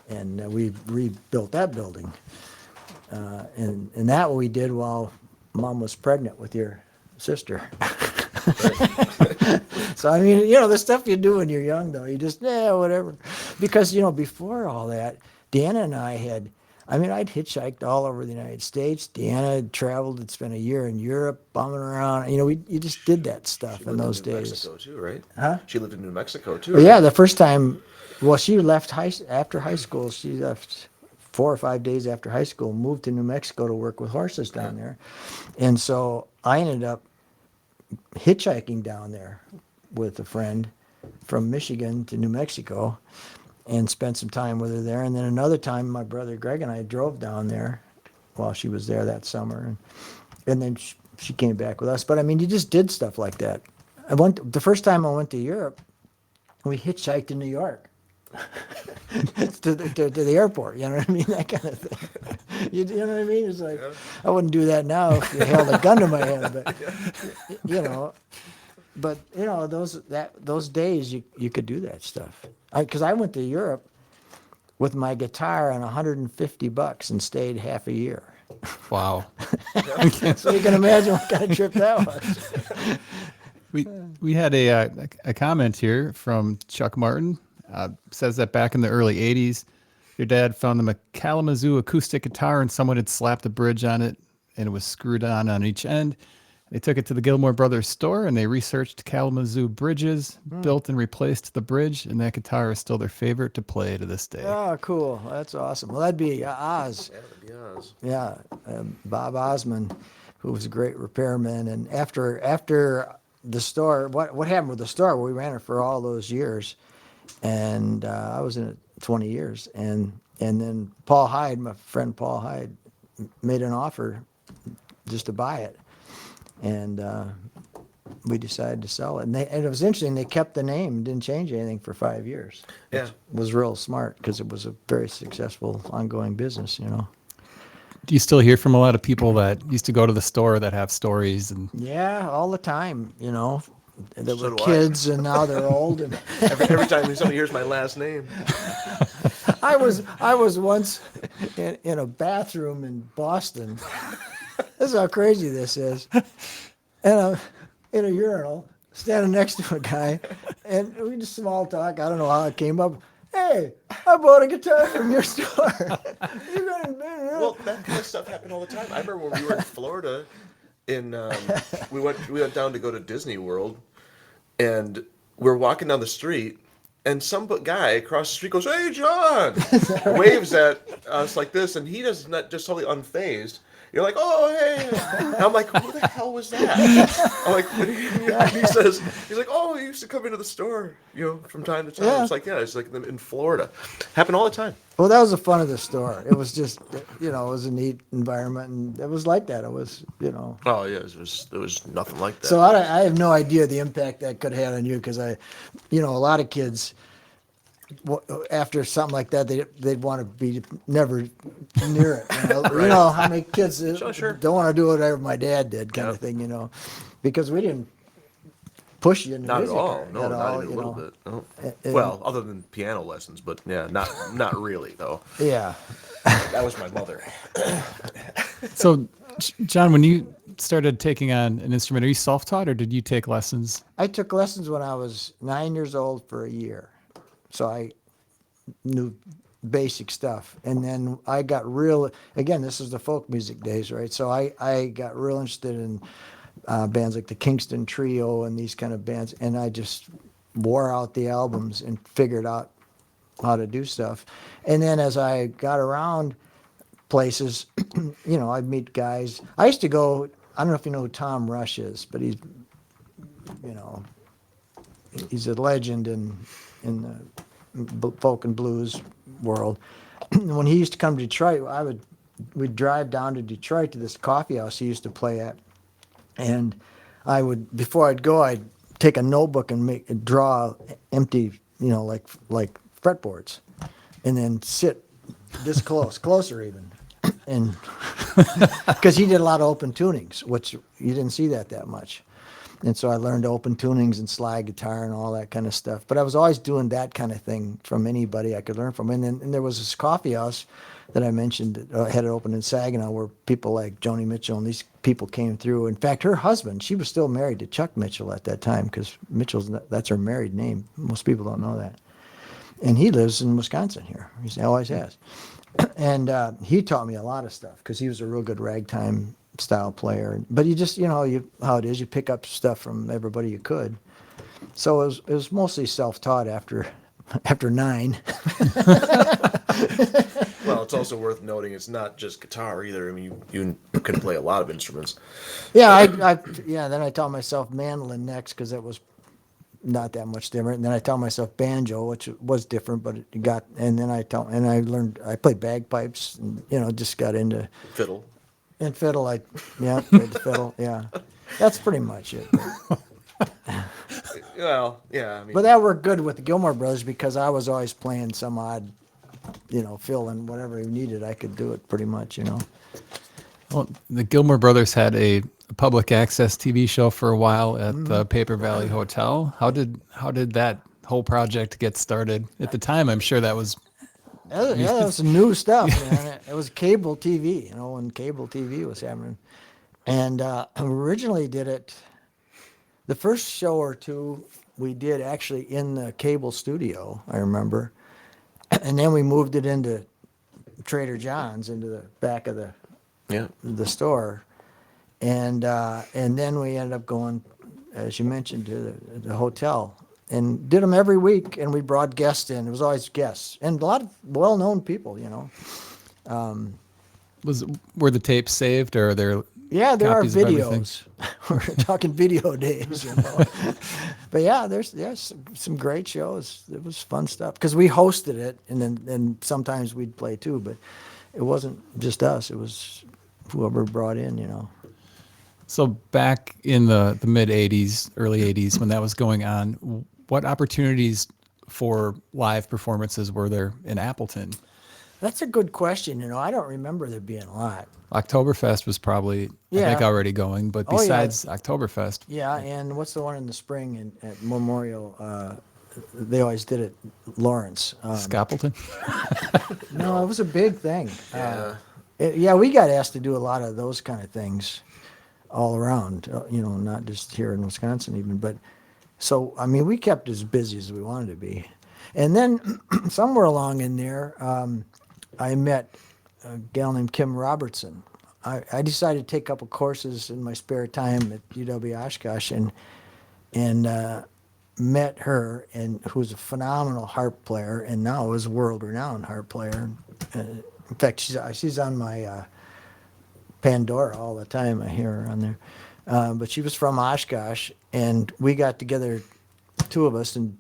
and we rebuilt that building, and that we did while Mom was pregnant with your sister. So, I mean, the stuff you do when you're young, though, you just, whatever. Because, before all that, Deanna and I'd hitchhiked all over the United States. Deanna had traveled, had spent a year in Europe, bumming around. You just did that stuff in those days. Mexico, too, right? Huh? She lived in New Mexico, too, Well, right? yeah, the first time, she left after high school. She left 4 or 5 days after high school, moved to New Mexico to work with horses down there. And so I ended up hitchhiking down there with a friend from Michigan to New Mexico, and spent some time with her there. And then another time, my brother Greg and I drove down there while she was there that summer, and then she came back with us. But I mean, you just did stuff like that. The first time I went to Europe, we hitchhiked to New York to the airport. You know what I mean? That kind of thing. You know what I mean? It's like, I wouldn't do that now if you held a gun to my head, but But those days you could do that stuff. Because I went to Europe with my guitar and $150 and stayed half a year. Wow. So you can imagine what kind of trip that was. We had a comment here from Chuck Martin. Says that back in the early 80s, your dad found them a Kalamazoo acoustic guitar and someone had slapped a bridge on it and it was screwed on each end. They took it to the Gilmour Brothers store and they researched Kalamazoo bridges, built and replaced the bridge, and that guitar is still their favorite to play to this day. Oh, cool. That's awesome. Well, that'd be Oz. Yeah, that'd be Oz. Yeah, Bob Osmond, who was a great repairman. And after the store, what happened with the store? We ran it for all those years, and I was in it 20 years. And then Paul Hyde, my friend Paul Hyde, made an offer just to buy it. And we decided to sell it. And it was interesting. They kept the name, didn't change anything for 5 years. Yeah. Which was real smart because it was a very successful ongoing business, Do you still hear from a lot of people that used to go to the store that have stories? And Yeah, all the time, There So were do I. kids and now they're old. And Every time somebody hears my last name. I was once in a bathroom in Boston. This is how crazy this is. And I'm in a urinal, standing next to a guy, and we just small talk. I don't know how it came up. Hey, I bought a guitar from your store. You got it, man. Well, that kind of stuff happened all the time. I remember when we were in Florida, we went down to go to Disney World, and we're walking down the street, and some guy across the street goes, "Hey, John!" waves at us like this, and he does not just totally unfazed. You're like, "Oh, hey!" And I'm like, "Who the hell was that?" I'm like, he says, he's like, "Oh, he used to come into the store, from time to time." Yeah. It's like, yeah, it's like in Florida, happened all the time. Well, that was the fun of the store. It was just, it was a neat environment, and it was like that. It was, Oh yeah, there was nothing like that. So I have no idea the impact that could have on you because a lot of kids, after something like that, they'd want to be never near it. You know how many kids Sure. don't want to do whatever my dad did, kind of thing, because we didn't push you into Not at music all. No, at not all, even a little bit. No. And- Well, other than piano lessons, but yeah, not really though. Yeah. That was my mother. so, John, when you started taking on an instrument, are you self-taught or did you take lessons? I took lessons when I was 9 years old for a year. So I knew basic stuff. And then I got again, this is the folk music days, right? So I got real interested in bands like the Kingston Trio and these kind of bands. And I just wore out the albums and figured out how to do stuff. And then as I got around places, I'd meet guys. I used to go, I don't know if you know who Tom Rush is, but he's a legend in the folk and blues world. When he used to come to Detroit, we'd drive down to Detroit to this coffee house he used to play at, and before I'd go, I'd take a notebook and draw empty, like fretboards, and then sit this closer even, and because he did a lot of open tunings, which you didn't see that much. And so I learned open tunings and slide guitar and all that kind of stuff. But I was always doing that kind of thing from anybody I could learn from. And there was this coffee house that I mentioned had it open in Saginaw where people like Joni Mitchell and these people came through. In fact, her husband, she was still married to Chuck Mitchell at that time because that's her married name. Most people don't know that. And he lives in Wisconsin here. He always has. And he taught me a lot of stuff because he was a real good ragtime style player. But you just, how it is, you pick up stuff from everybody you could. So it was mostly self-taught after 9. Well, it's also worth noting it's not just guitar either. I mean, you can play a lot of instruments. Yeah, then I taught myself mandolin next because it was not that much different. And then I taught myself banjo, which was different, but and then I played bagpipes and, just got into Fiddle. And fiddle, played the fiddle, yeah. That's pretty much it. Well, yeah. I mean, But that worked good with the Gilmour Bros because I was always playing some odd, fill in whatever he needed. I could do it pretty much, Well, the Gilmour Brothers had a public access TV show for a while at the Paper Valley Hotel. How did that whole project get started? At the time, I'm sure that was That was some new stuff, man. It was cable TV, when cable TV was happening. And originally did it, the first show or two we did actually in the cable studio, I remember. And then we moved it into Trader John's, into the back of the store. And then we ended up going, as you mentioned, to the hotel. And did them every week, and we brought guests in. It was always guests. And a lot of well-known people, Were the tapes saved, or are there Yeah, there are copies of everything? videos. We're talking video days, But yeah, there's some great shows. It was fun stuff because we hosted it, and then sometimes we'd play too. But it wasn't just us; it was whoever brought in, So back in the mid 80s, early 80s, when that was going on, what opportunities for live performances were there in Appleton? That's a good question. I don't remember there being a lot. Oktoberfest was probably, I think, already going, but besides Oktoberfest. Yeah, and what's the one in the spring at Memorial? They always did it, Lawrence. Scapleton? No, it was a big thing. Yeah. We got asked to do a lot of those kind of things all around, not just here in Wisconsin even. But so, we kept as busy as we wanted to be. And then somewhere along in there, I met a gal named Kim Robertson. I decided to take a couple courses in my spare time at UW Oshkosh and met her, and who's a phenomenal harp player, and now is a world-renowned harp player. In fact, she's on my Pandora all the time. I hear her on there. But she was from Oshkosh, and we got together, two of us, and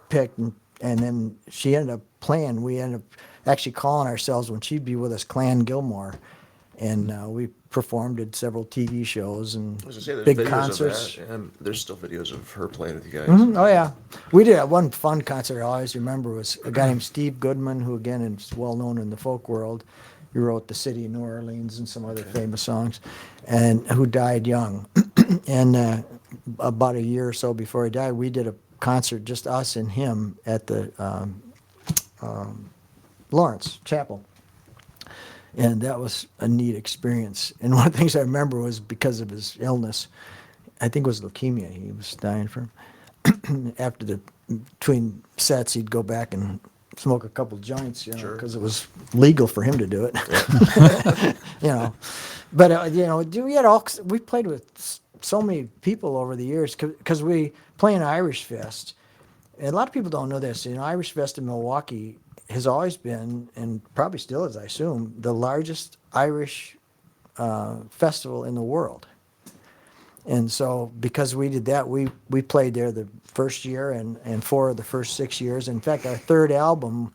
picked, and then she ended up playing. We ended up actually calling ourselves, when she'd be with us, Clan Gilmore. And we performed at several TV shows and I was gonna say, there's big videos concerts. of that, and there's still videos of her playing with you guys. Mhm. Oh, yeah. We did one fun concert I always remember was a guy named Steve Goodman, who, again, is well known in the folk world. He wrote The City of New Orleans and some other famous songs, and who died young. And about a year or so before he died, we did a concert, just us and him, at the Lawrence Chapel. And that was a neat experience. And one of the things I remember was, because of his illness, I think it was leukemia he was dying from. After between sets, he'd go back and smoke a couple joints, Sure. because it was legal for him to do it. But we played with so many people over the years, because we play in Irish Fest. And a lot of people don't know this. Irish Fest in Milwaukee has always been, and probably still is, I assume, the largest Irish festival in the world. And so, because we did that, we played there the first year and 4 of the first 6 years. In fact, our third album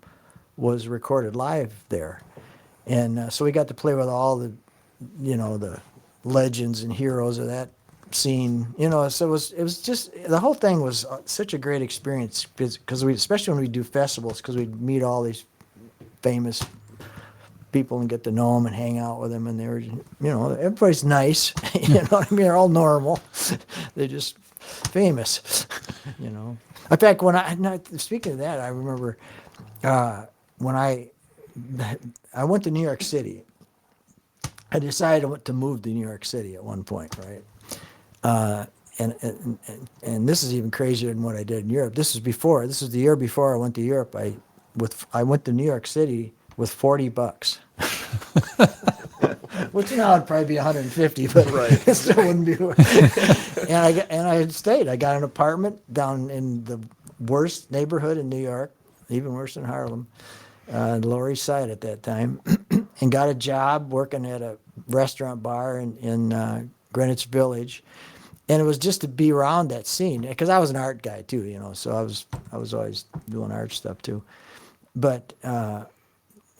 was recorded live there. And so we got to play with all the legends and heroes of that scene. So it was just, the whole thing was such a great experience, because especially when we do festivals, because we'd meet all these famous people and get to know them and hang out with them, and they were, everybody's nice, they're all normal, they're just famous, In fact, speaking of that, I remember when I went to New York City. I decided to move to New York City at one point, right? And this is even crazier than what I did in Europe. This was the year before I went to Europe. I went to New York City with $40, which now would probably be 150, but Right. it still wouldn't be. And I stayed. I got an apartment down in the worst neighborhood in New York, even worse than Harlem, the Lower East Side at that time, and got a job working at a restaurant bar in Greenwich Village. And it was just to be around that scene, because I was an art guy too, so I was always doing art stuff too. But I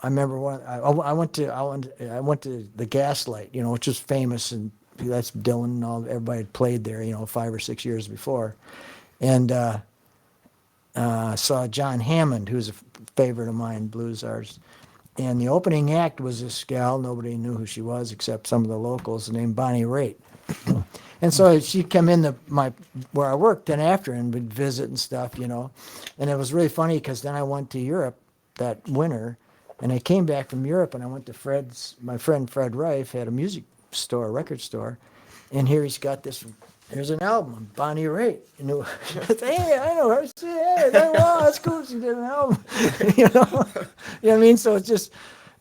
remember I went to the Gaslight, which was famous, and that's Dylan and all, everybody had played there, 5 or 6 years before, and saw John Hammond, who's a favorite of mine, blues artist. And the opening act was this gal, nobody knew who she was except some of the locals, named Bonnie Raitt. And so she'd come in where I worked then after and would visit and stuff, And it was really funny because then I went to Europe that winter, and I came back from Europe and I went to my friend Fred Rife had a music store, record store, and here he's got here's an album, Bonnie Raitt. Hey, I know her. Hey, wow, that's cool. She did an album. You know what I mean? So it's just,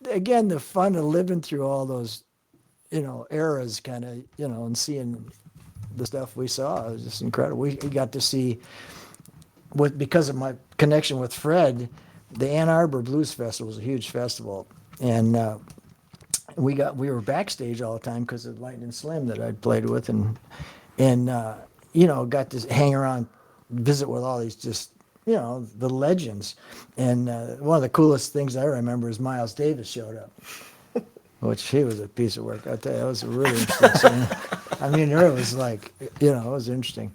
again, the fun of living through all those, eras kind of, and seeing the stuff we saw. It was just incredible. We got to see, because of my connection with Fred, the Ann Arbor Blues Festival was a huge festival. And we were backstage all the time because of Lightning Slim that I'd played with, and got to hang around, visit with all these just, the legends. And one of the coolest things I remember is Miles Davis showed up, which he was a piece of work. I tell you, it was a really interesting scene. I mean, it was like, it was interesting.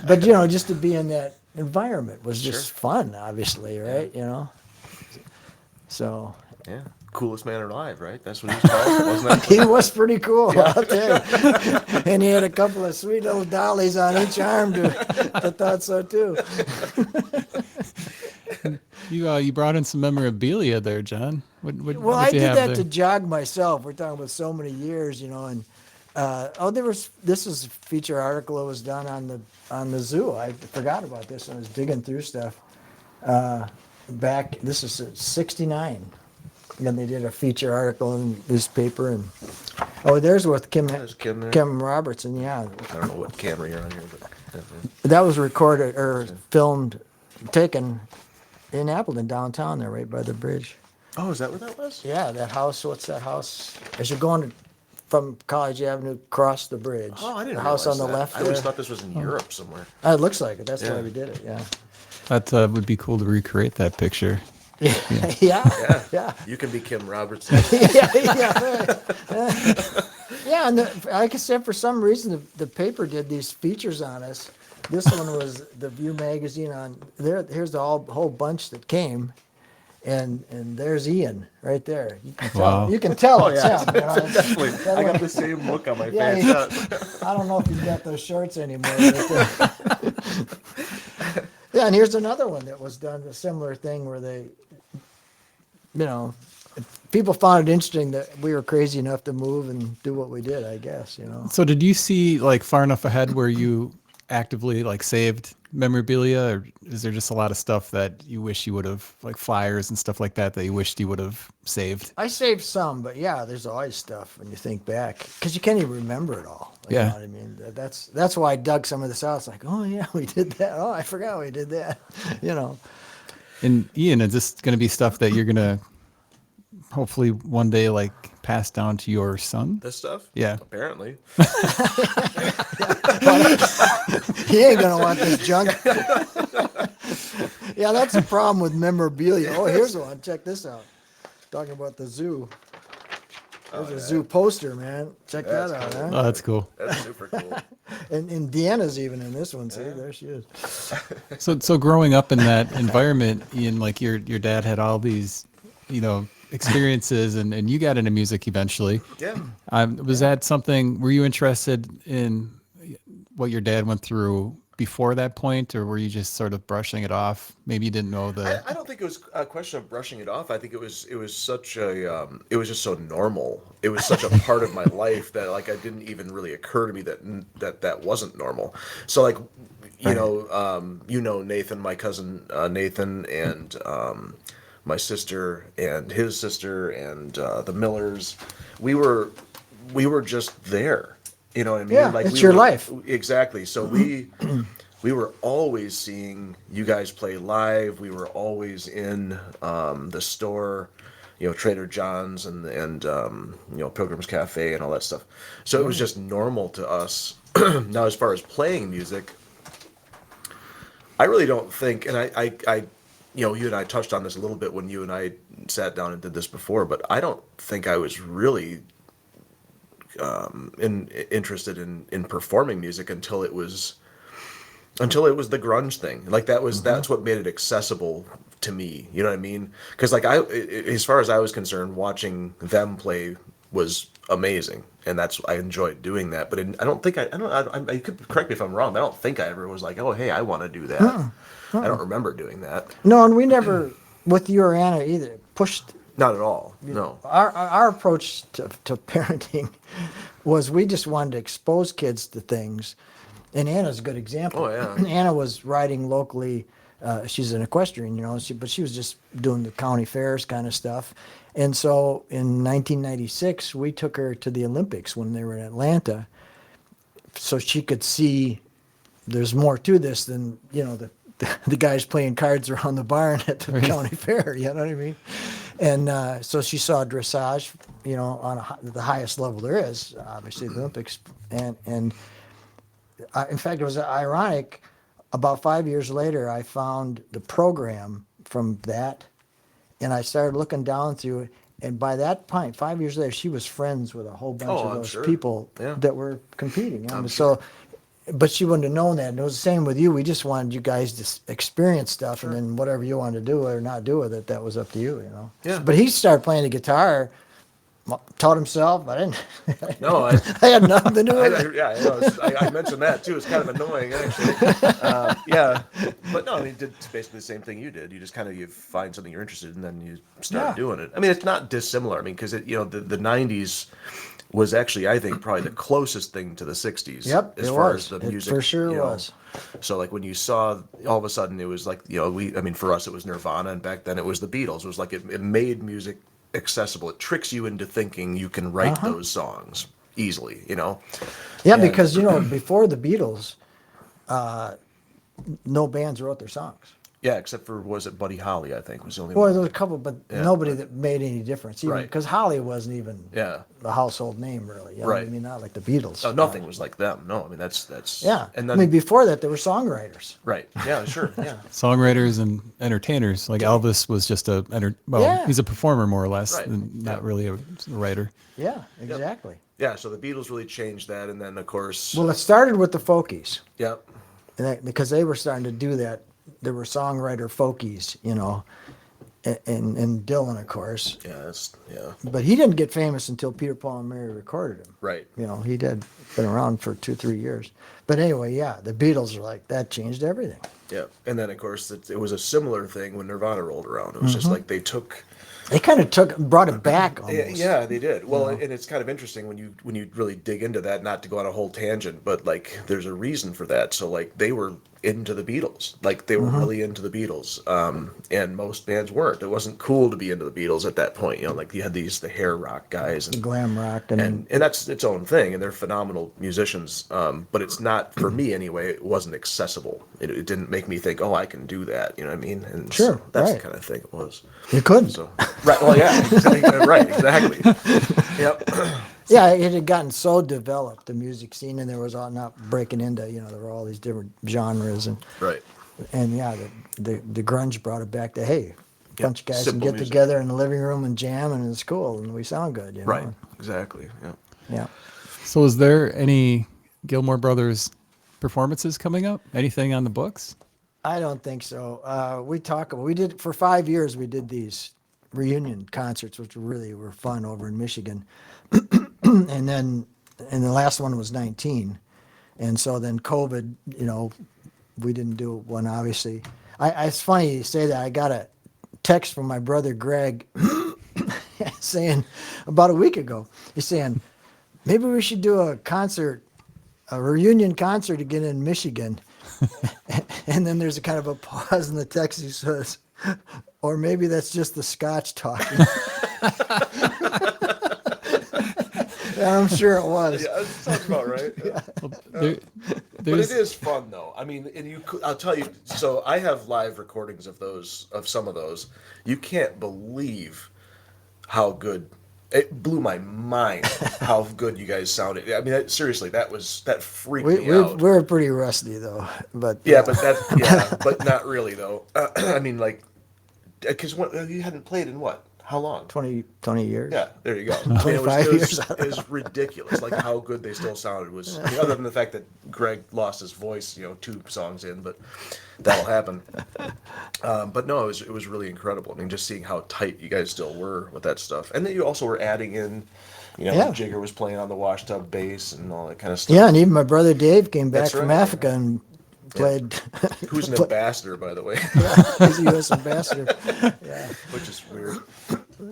But, just to be in that environment was just fun, obviously, right? So. Yeah. Coolest man alive, right? That's what he was called, wasn't it? He was pretty cool, I'll tell you. And he had a couple of sweet little dollies on each arm. I thought so too. You brought in some memorabilia there, John. Well, I did that to jog myself. We're talking about so many years, and this was a feature article that was done on the zoo. I forgot about this when I was digging through stuff. This is '69. And they did a feature article in the newspaper, and there's with Kim Robertson. Yeah, I don't know what camera you're on here, but that was recorded or filmed, taken in Appleton downtown there, right by the bridge. Oh, is that where that was? Yeah, that house. What's that house? As you're going from College Avenue, across the bridge. Oh, I didn't. The house on the that. left. I always thought this was in Europe somewhere. It looks like it. That's the way we did it. Yeah. That would be cool to recreate that picture. Yeah. You can be Kim Robertson. Yeah. And like I said, for some reason, the paper did these features on us. This one was the View magazine on there. Here's the whole bunch that came, and there's Ian right there. You can tell. Wow. You can tell it's him. Definitely. I got the same look on my face. I don't know if he's got those shorts anymore. Yeah, and here's another one that was done, a similar thing where they, people found it interesting that we were crazy enough to move and do what we did, I guess, So did you see far enough ahead where you actively saved memorabilia, or is there just a lot of stuff that you wish you would have, flyers and stuff like that you wished you would have saved? I saved some, but yeah, there's always stuff when you think back, because you can't even remember it all. You know what I mean? That's why I dug some of this out. It's like, oh yeah, we did that. Oh, I forgot we did that. And Ian, is this going to be stuff that you're going to hopefully one day pass down to your son? This stuff? Yeah. Apparently. He ain't gonna want this junk. Yeah, that's the problem with memorabilia. Oh, here's one. Check this out. Talking about the zoo. There's a zoo poster, man. Check that out, huh? Oh, that's cool. That's super cool. And Deanna's even in this one. See, there she is. So growing up in that environment, Ian, your dad had all these, experiences, and you got into music eventually. Yeah. Was that something? Were you interested in what your dad went through before that point, or were you just sort of brushing it off? Maybe you didn't know the. I don't think it was a question of brushing it off. I think it was such a it was just so normal. It was such a part of my life that it didn't even really occur to me that wasn't normal. So Nathan, my cousin Nathan, and my sister and his sister and the Millers, we were just there. You know what I mean? Yeah, it's your life. Exactly. So we were always seeing you guys play live. We were always in the store, Trader John's and Pilgrim's Cafe and all that stuff. So it was just normal to us. Now, as far as playing music, I really don't think, and I you and I touched on this a little bit when you and I sat down and did this before, but I don't think I was really interested in performing music until it was the grunge thing. That's what made it accessible to me. You know what I mean? Because as far as I was concerned, watching them play was amazing, and I enjoyed doing that. But I don't think I could correct me if I'm wrong, but I don't think I ever was like, oh hey, I want to do that. I don't remember doing that. No, and we never with you or Anna either pushed. Not at all. No. Our approach to parenting was we just wanted to expose kids to things, and Anna's a good example. Oh yeah. Anna was riding locally. She's an equestrian, but she was just doing the county fairs kind of stuff. And so in 1996, we took her to the Olympics when they were in Atlanta, so she could see there's more to this than the guys playing cards around the barn at the county fair. You know what I mean? And so she saw dressage, on the highest level there is, obviously the Olympics. And in fact, it was ironic. About 5 years later, I found the program from that, and I started looking down through it. And by that point, 5 years later, she was friends with a whole bunch of those people that were competing. But she wouldn't have known that. And it was the same with you. We just wanted you guys to experience stuff, and then whatever you wanted to do or not do with it, that was up to you, Yeah. But he started playing the guitar, taught himself. I didn't. No, I had nothing to do with it. I mentioned that too. It's kind of annoying, actually. But no, I mean, it's basically the same thing you did. You just you find something you're interested in, and then you start doing it. I mean, it's not dissimilar. I mean, because the 90s was actually, I think, probably the closest thing to the 60s. Yep, as far as the music. It for sure was. So like when you saw, all of a sudden it was like, for us it was Nirvana, and back then it was the Beatles. It was like it made music accessible. It tricks you into thinking you can write those songs easily, Yeah, because before the Beatles, no bands wrote their songs. Yeah, except for, was it Buddy Holly, I think, was the only Well, one. there was a couple, but nobody that made any difference. Because Holly wasn't even a household name, really. Right. I mean, not like the Beatles. Oh, nothing was like them. No, I mean, that's... Yeah. And then, before that, there were songwriters. Right. Yeah, sure. Yeah. Songwriters and entertainers. Like Elvis was just he's a performer more or less, and not really a writer. Yeah, exactly. Yeah, so the Beatles really changed that, and then, of course... Well, it started with the Folkies. Yep. Because they were starting to do that. There were songwriter folkies, and Dylan, of course. Yeah. But he didn't get famous until Peter, Paul, and Mary recorded him. Right. He did been around for 2-3 years. But anyway, the Beatles were like, that changed everything. Yeah. And then, of course, it was a similar thing when Nirvana rolled around. It was just like they kind of brought it back almost. Yeah, they did. Well, and it's kind of interesting when you really dig into that, not to go on a whole tangent, but like there's a reason for that. So like they were into the Beatles. Like they were really into the Beatles. And most bands weren't. It wasn't cool to be into the Beatles at that point. Like you had the hair rock guys and glam rock and that's its own thing, and they're phenomenal musicians. But it's not, for me anyway, it wasn't accessible. It didn't make me think, oh, I can do that. You know what I mean? And sure, so that's the kind of thing it was. You couldn't. So, right. Well, yeah. Right. Exactly. Yep. Yeah, it had gotten so developed, the music scene, and there was all not breaking into, there were all these different genres, and the grunge brought it back to, hey, a bunch of guys can get together in the living room and jam, and it's cool, and we sound good, Right, exactly, yeah. So is there any Gilmour Brothers performances coming up? Anything on the books? I don't think so. We did, for 5 years, we did these reunion concerts, which really were fun over in Michigan. And the last one was 19. And so then COVID, we didn't do one, obviously. It's funny you say that. I got a text from my brother Greg saying, about a week ago, he's saying, maybe we should do a reunion concert again in Michigan. And then there's a kind of a pause in the text. He says, or maybe that's just the Scotch talking. I'm sure it was. Yeah, that sounds about right. Yeah. But it is fun, though. I mean, I'll tell you. So I have live recordings of some of those. You can't believe how good. It blew my mind how good you guys sounded. I mean, seriously, that freaked me out. We're pretty rusty though, but but not really though. I mean, like, because you hadn't played in what? How long? 20 years. Yeah, there you go. 25 years. It was ridiculous, like how good they still sounded. Other than the fact that Greg lost his voice, 2 songs in, but that'll happen. But no, it was really incredible. I mean, just seeing how tight you guys still were with that stuff, and then you also were adding in, You know, Yeah. Jigger was playing on the washtub bass and all that kind of stuff. Yeah, and even my brother Dave came back That's from right. Africa and played. Who's an ambassador, by the way, He's a U.S. ambassador. Yeah. which is weird.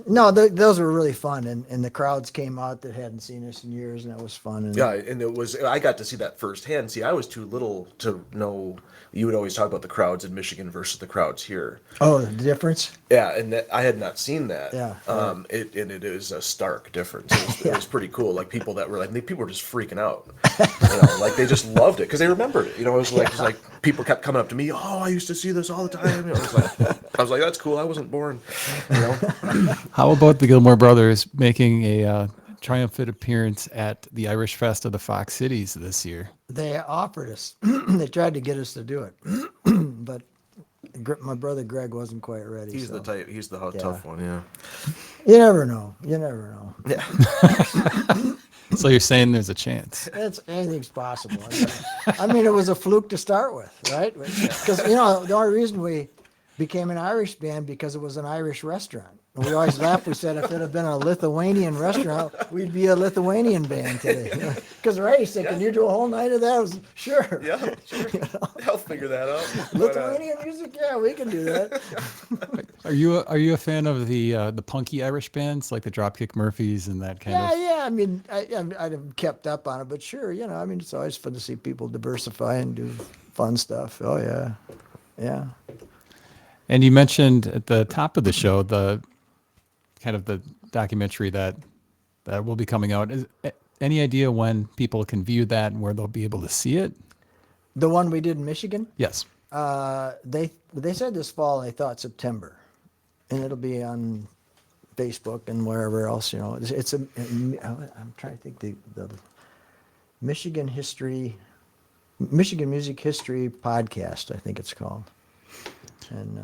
No, those were really fun, and the crowds came out that hadn't seen us in years, and that was fun. And Yeah, and I got to see that firsthand. See, I was too little to know. You would always talk about the crowds in Michigan versus the crowds here. Oh, the difference? Yeah, and I had not seen that. Yeah. It is a stark difference. It was pretty cool. Like people that were like, people were just freaking out. Like they just loved it because they remembered it. It was like people kept coming up to me. Oh, I used to see this all the time. I was like, that's cool. I wasn't born. How about the Gilmour Brothers making a triumphant appearance at the Irish Fest of the Fox Cities this year? They offered us. They tried to get us to do it, but my brother Greg wasn't quite ready. He's so. He's the tough one. Yeah. You never know. Yeah. So you're saying there's a chance? Anything's possible. I mean, it was a fluke to start with, right? Because the only reason we became an Irish band because it was an Irish restaurant. And we always laughed. We said if it had been a Lithuanian restaurant, we'd be a Lithuanian band today. Because Ray said, "Can you do a whole night of that?" I was sure. Yeah, sure. I'll figure that out. Lithuanian music, yeah, we can do that. Are you a fan of the punky Irish bands like the Dropkick Murphys and that kind of? Yeah. I mean, I haven't kept up on it, but sure, I mean, it's always fun to see people diversify and do fun stuff. Oh yeah. And you mentioned at the top of the show the documentary that will be coming out. Any idea when people can view that and where they'll be able to see it? The one we did in Michigan? Yes. They said this fall. They thought September, and it'll be on Facebook and wherever else. I'm trying to think the Michigan Music History Podcast. I think it's called. And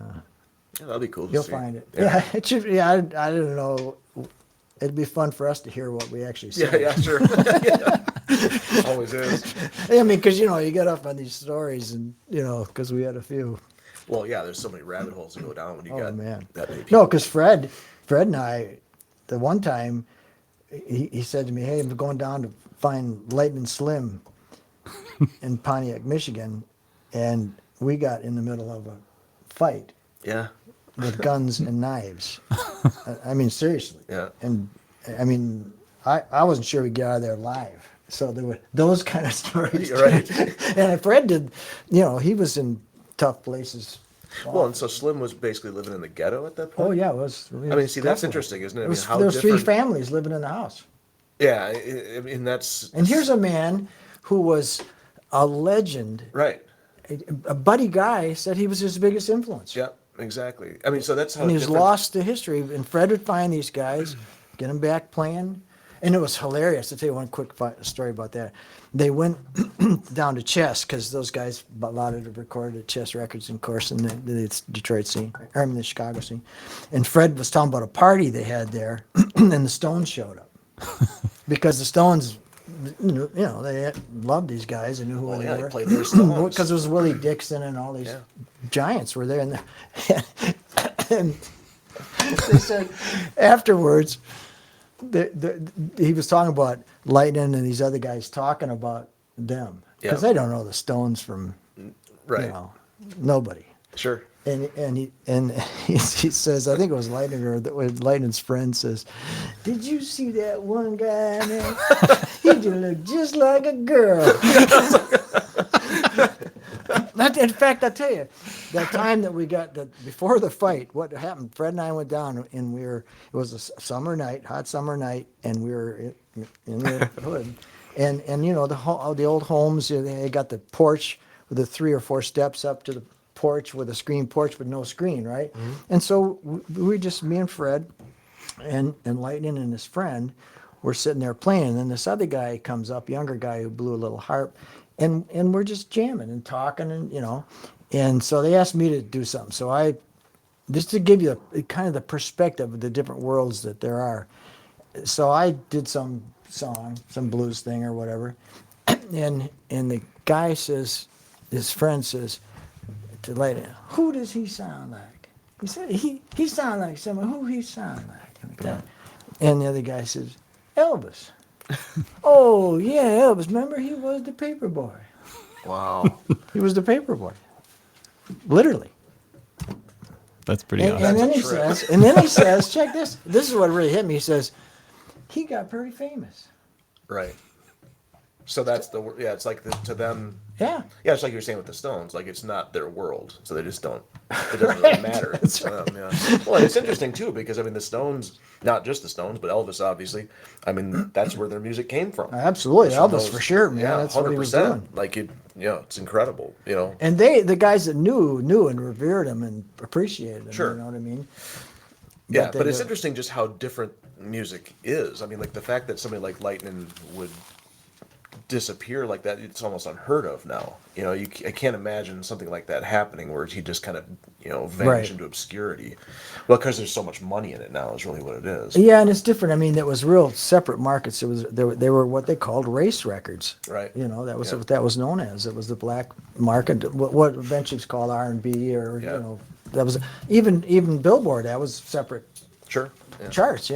yeah, that'll be cool. You'll find it. Yeah, it should. Yeah, I don't know. It'd be fun for us to hear what we actually say. Yeah, sure. Always is. I mean, because you get up on these stories, and because we had a few. Well, yeah, there's so many rabbit holes to go down when you got that many people. No, because Fred and I, the one time, he said to me, "Hey, I'm going down to find Lightning Slim in Pontiac, Michigan," and we got in the middle of a fight. Yeah. With guns and knives. I mean, seriously. Yeah. And I mean, I wasn't sure we'd get out of there alive. So there were those kind of stories. You're right. And Fred did, he was in tough places. Well, and so Slim was basically living in the ghetto at that point? Oh, yeah, it was. I mean, see, that's interesting, isn't it? I mean, how there was different... 3 families living in the house. Yeah, I mean, that's... And here's a man who was a legend. Right. A buddy guy said he was his biggest influence. Yeah. Exactly. I mean, so that's how. And he was lost to history. And Fred would find these guys, get them back playing, and it was hilarious. I'll tell you one quick story about that. They went down to Chess because those guys, a lot of it recorded at Chess Records, of course, in the Detroit scene, or in the Chicago scene. And Fred was talking about a party they had there, and the Stones showed up because the Stones. They loved these guys and knew who they were. They played their Stones. Because it was Willie Dixon and all these giants were there. And they said afterwards, he was talking about Lightning and these other guys talking about them. Because they don't know the Stones from, nobody. Sure. And he says, I think it was Lightning or Lightning's friend says, "Did you see that one guy, man? He just looked just like a girl." In fact, I tell you, that time that we got before the fight, what happened? Fred and I went down, and it was a summer night, hot summer night, and we were in the hood, and the old homes, they got the porch with the 3 or 4 steps up to the porch with a screen porch with no screen, right? Mm-hmm. And so we just, me and Fred and Lightning and his friend were sitting there playing, and then this other guy comes up, younger guy who blew a little harp, and we're just jamming and talking, and so they asked me to do something. So I, just to give you kind of the perspective of the different worlds that there are. So I did some song, some blues thing or whatever, and the guy says, his friend says, to Lightning, "Who does he sound like?" He said, he sound like someone. Who he sound like? And the other guy says, Elvis. Oh, yeah, Elvis. Remember, he was the paper boy. Wow. He was the paper boy. Literally. That's pretty awesome. And then he says, check this. This is what really hit me. He says, he got pretty famous. Right. So that's it's like to them. Yeah. Yeah, it's like you were saying with the Stones. Like, it's not their world, so they just don't. It doesn't really matter to them. Yeah. Well, it's interesting too because I mean the Stones, not just the Stones, but Elvis, obviously. I mean that's where their music came from. Absolutely, Elvis for sure, man. Yeah, That's what he was doing. Like it's incredible. And the guys that knew and revered him and appreciated him. Sure. You know what I mean? Yeah, but it's interesting just how different music is. I mean, like the fact that somebody like Lightning would disappear like that, it's almost unheard of now. I can't imagine something like that happening where he just kind of vanish into obscurity. Well, because there's so much money in it now is really what it is. Yeah, and it's different. I mean, it was real separate markets. They were what they called race records. Right. That was what that was known as. It was the black market. What eventually was called R&B, or that was even Billboard. That was separate. Sure. Charts.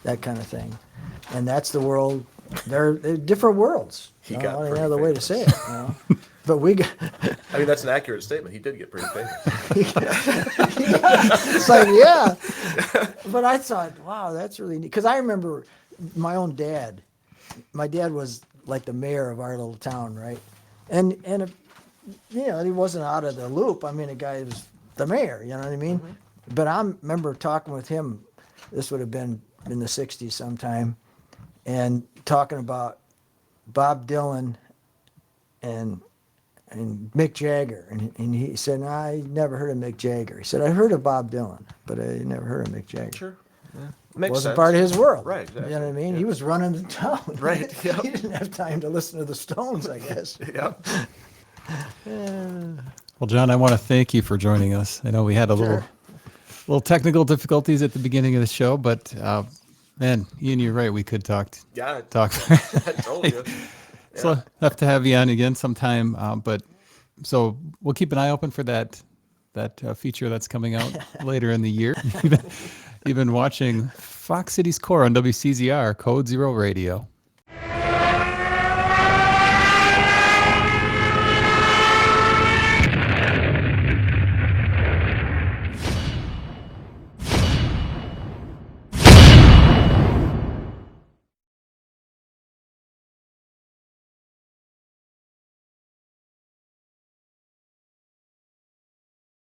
That kind of thing, and that's the world. They're different worlds. He got any pretty other way to say it. But we got. I mean, that's an accurate statement. He did get pretty famous. It's like, yeah. But I thought, wow, that's really neat. Because I remember my own dad. My dad was like the mayor of our little town, right? And he wasn't out of the loop. I mean, the guy was the mayor. You know what I mean? Mm-hmm. But I remember talking with him. This would have been in the '60s sometime, and talking about Bob Dylan and Mick Jagger, and he said, no, I never heard of Mick Jagger. He said, I heard of Bob Dylan, but I never heard of Mick Jagger. Sure. Yeah. Wasn't sense. Part of his world. Right, exactly. You know what I mean? Yeah. He was running the town. Right, yeah. He didn't have time to listen to the Stones, I guess. Yeah. Well, John, I want to thank you for joining us. I know we had a little technical difficulties at the beginning of the show, but man, Ian, you're right. We could talk. Yeah. Talk. I told you. Yeah. So have to have you on again sometime. But so we'll keep an eye open for that feature that's coming out later in the year. You've been watching Fox Cities Core on WCZR Code Zero Radio.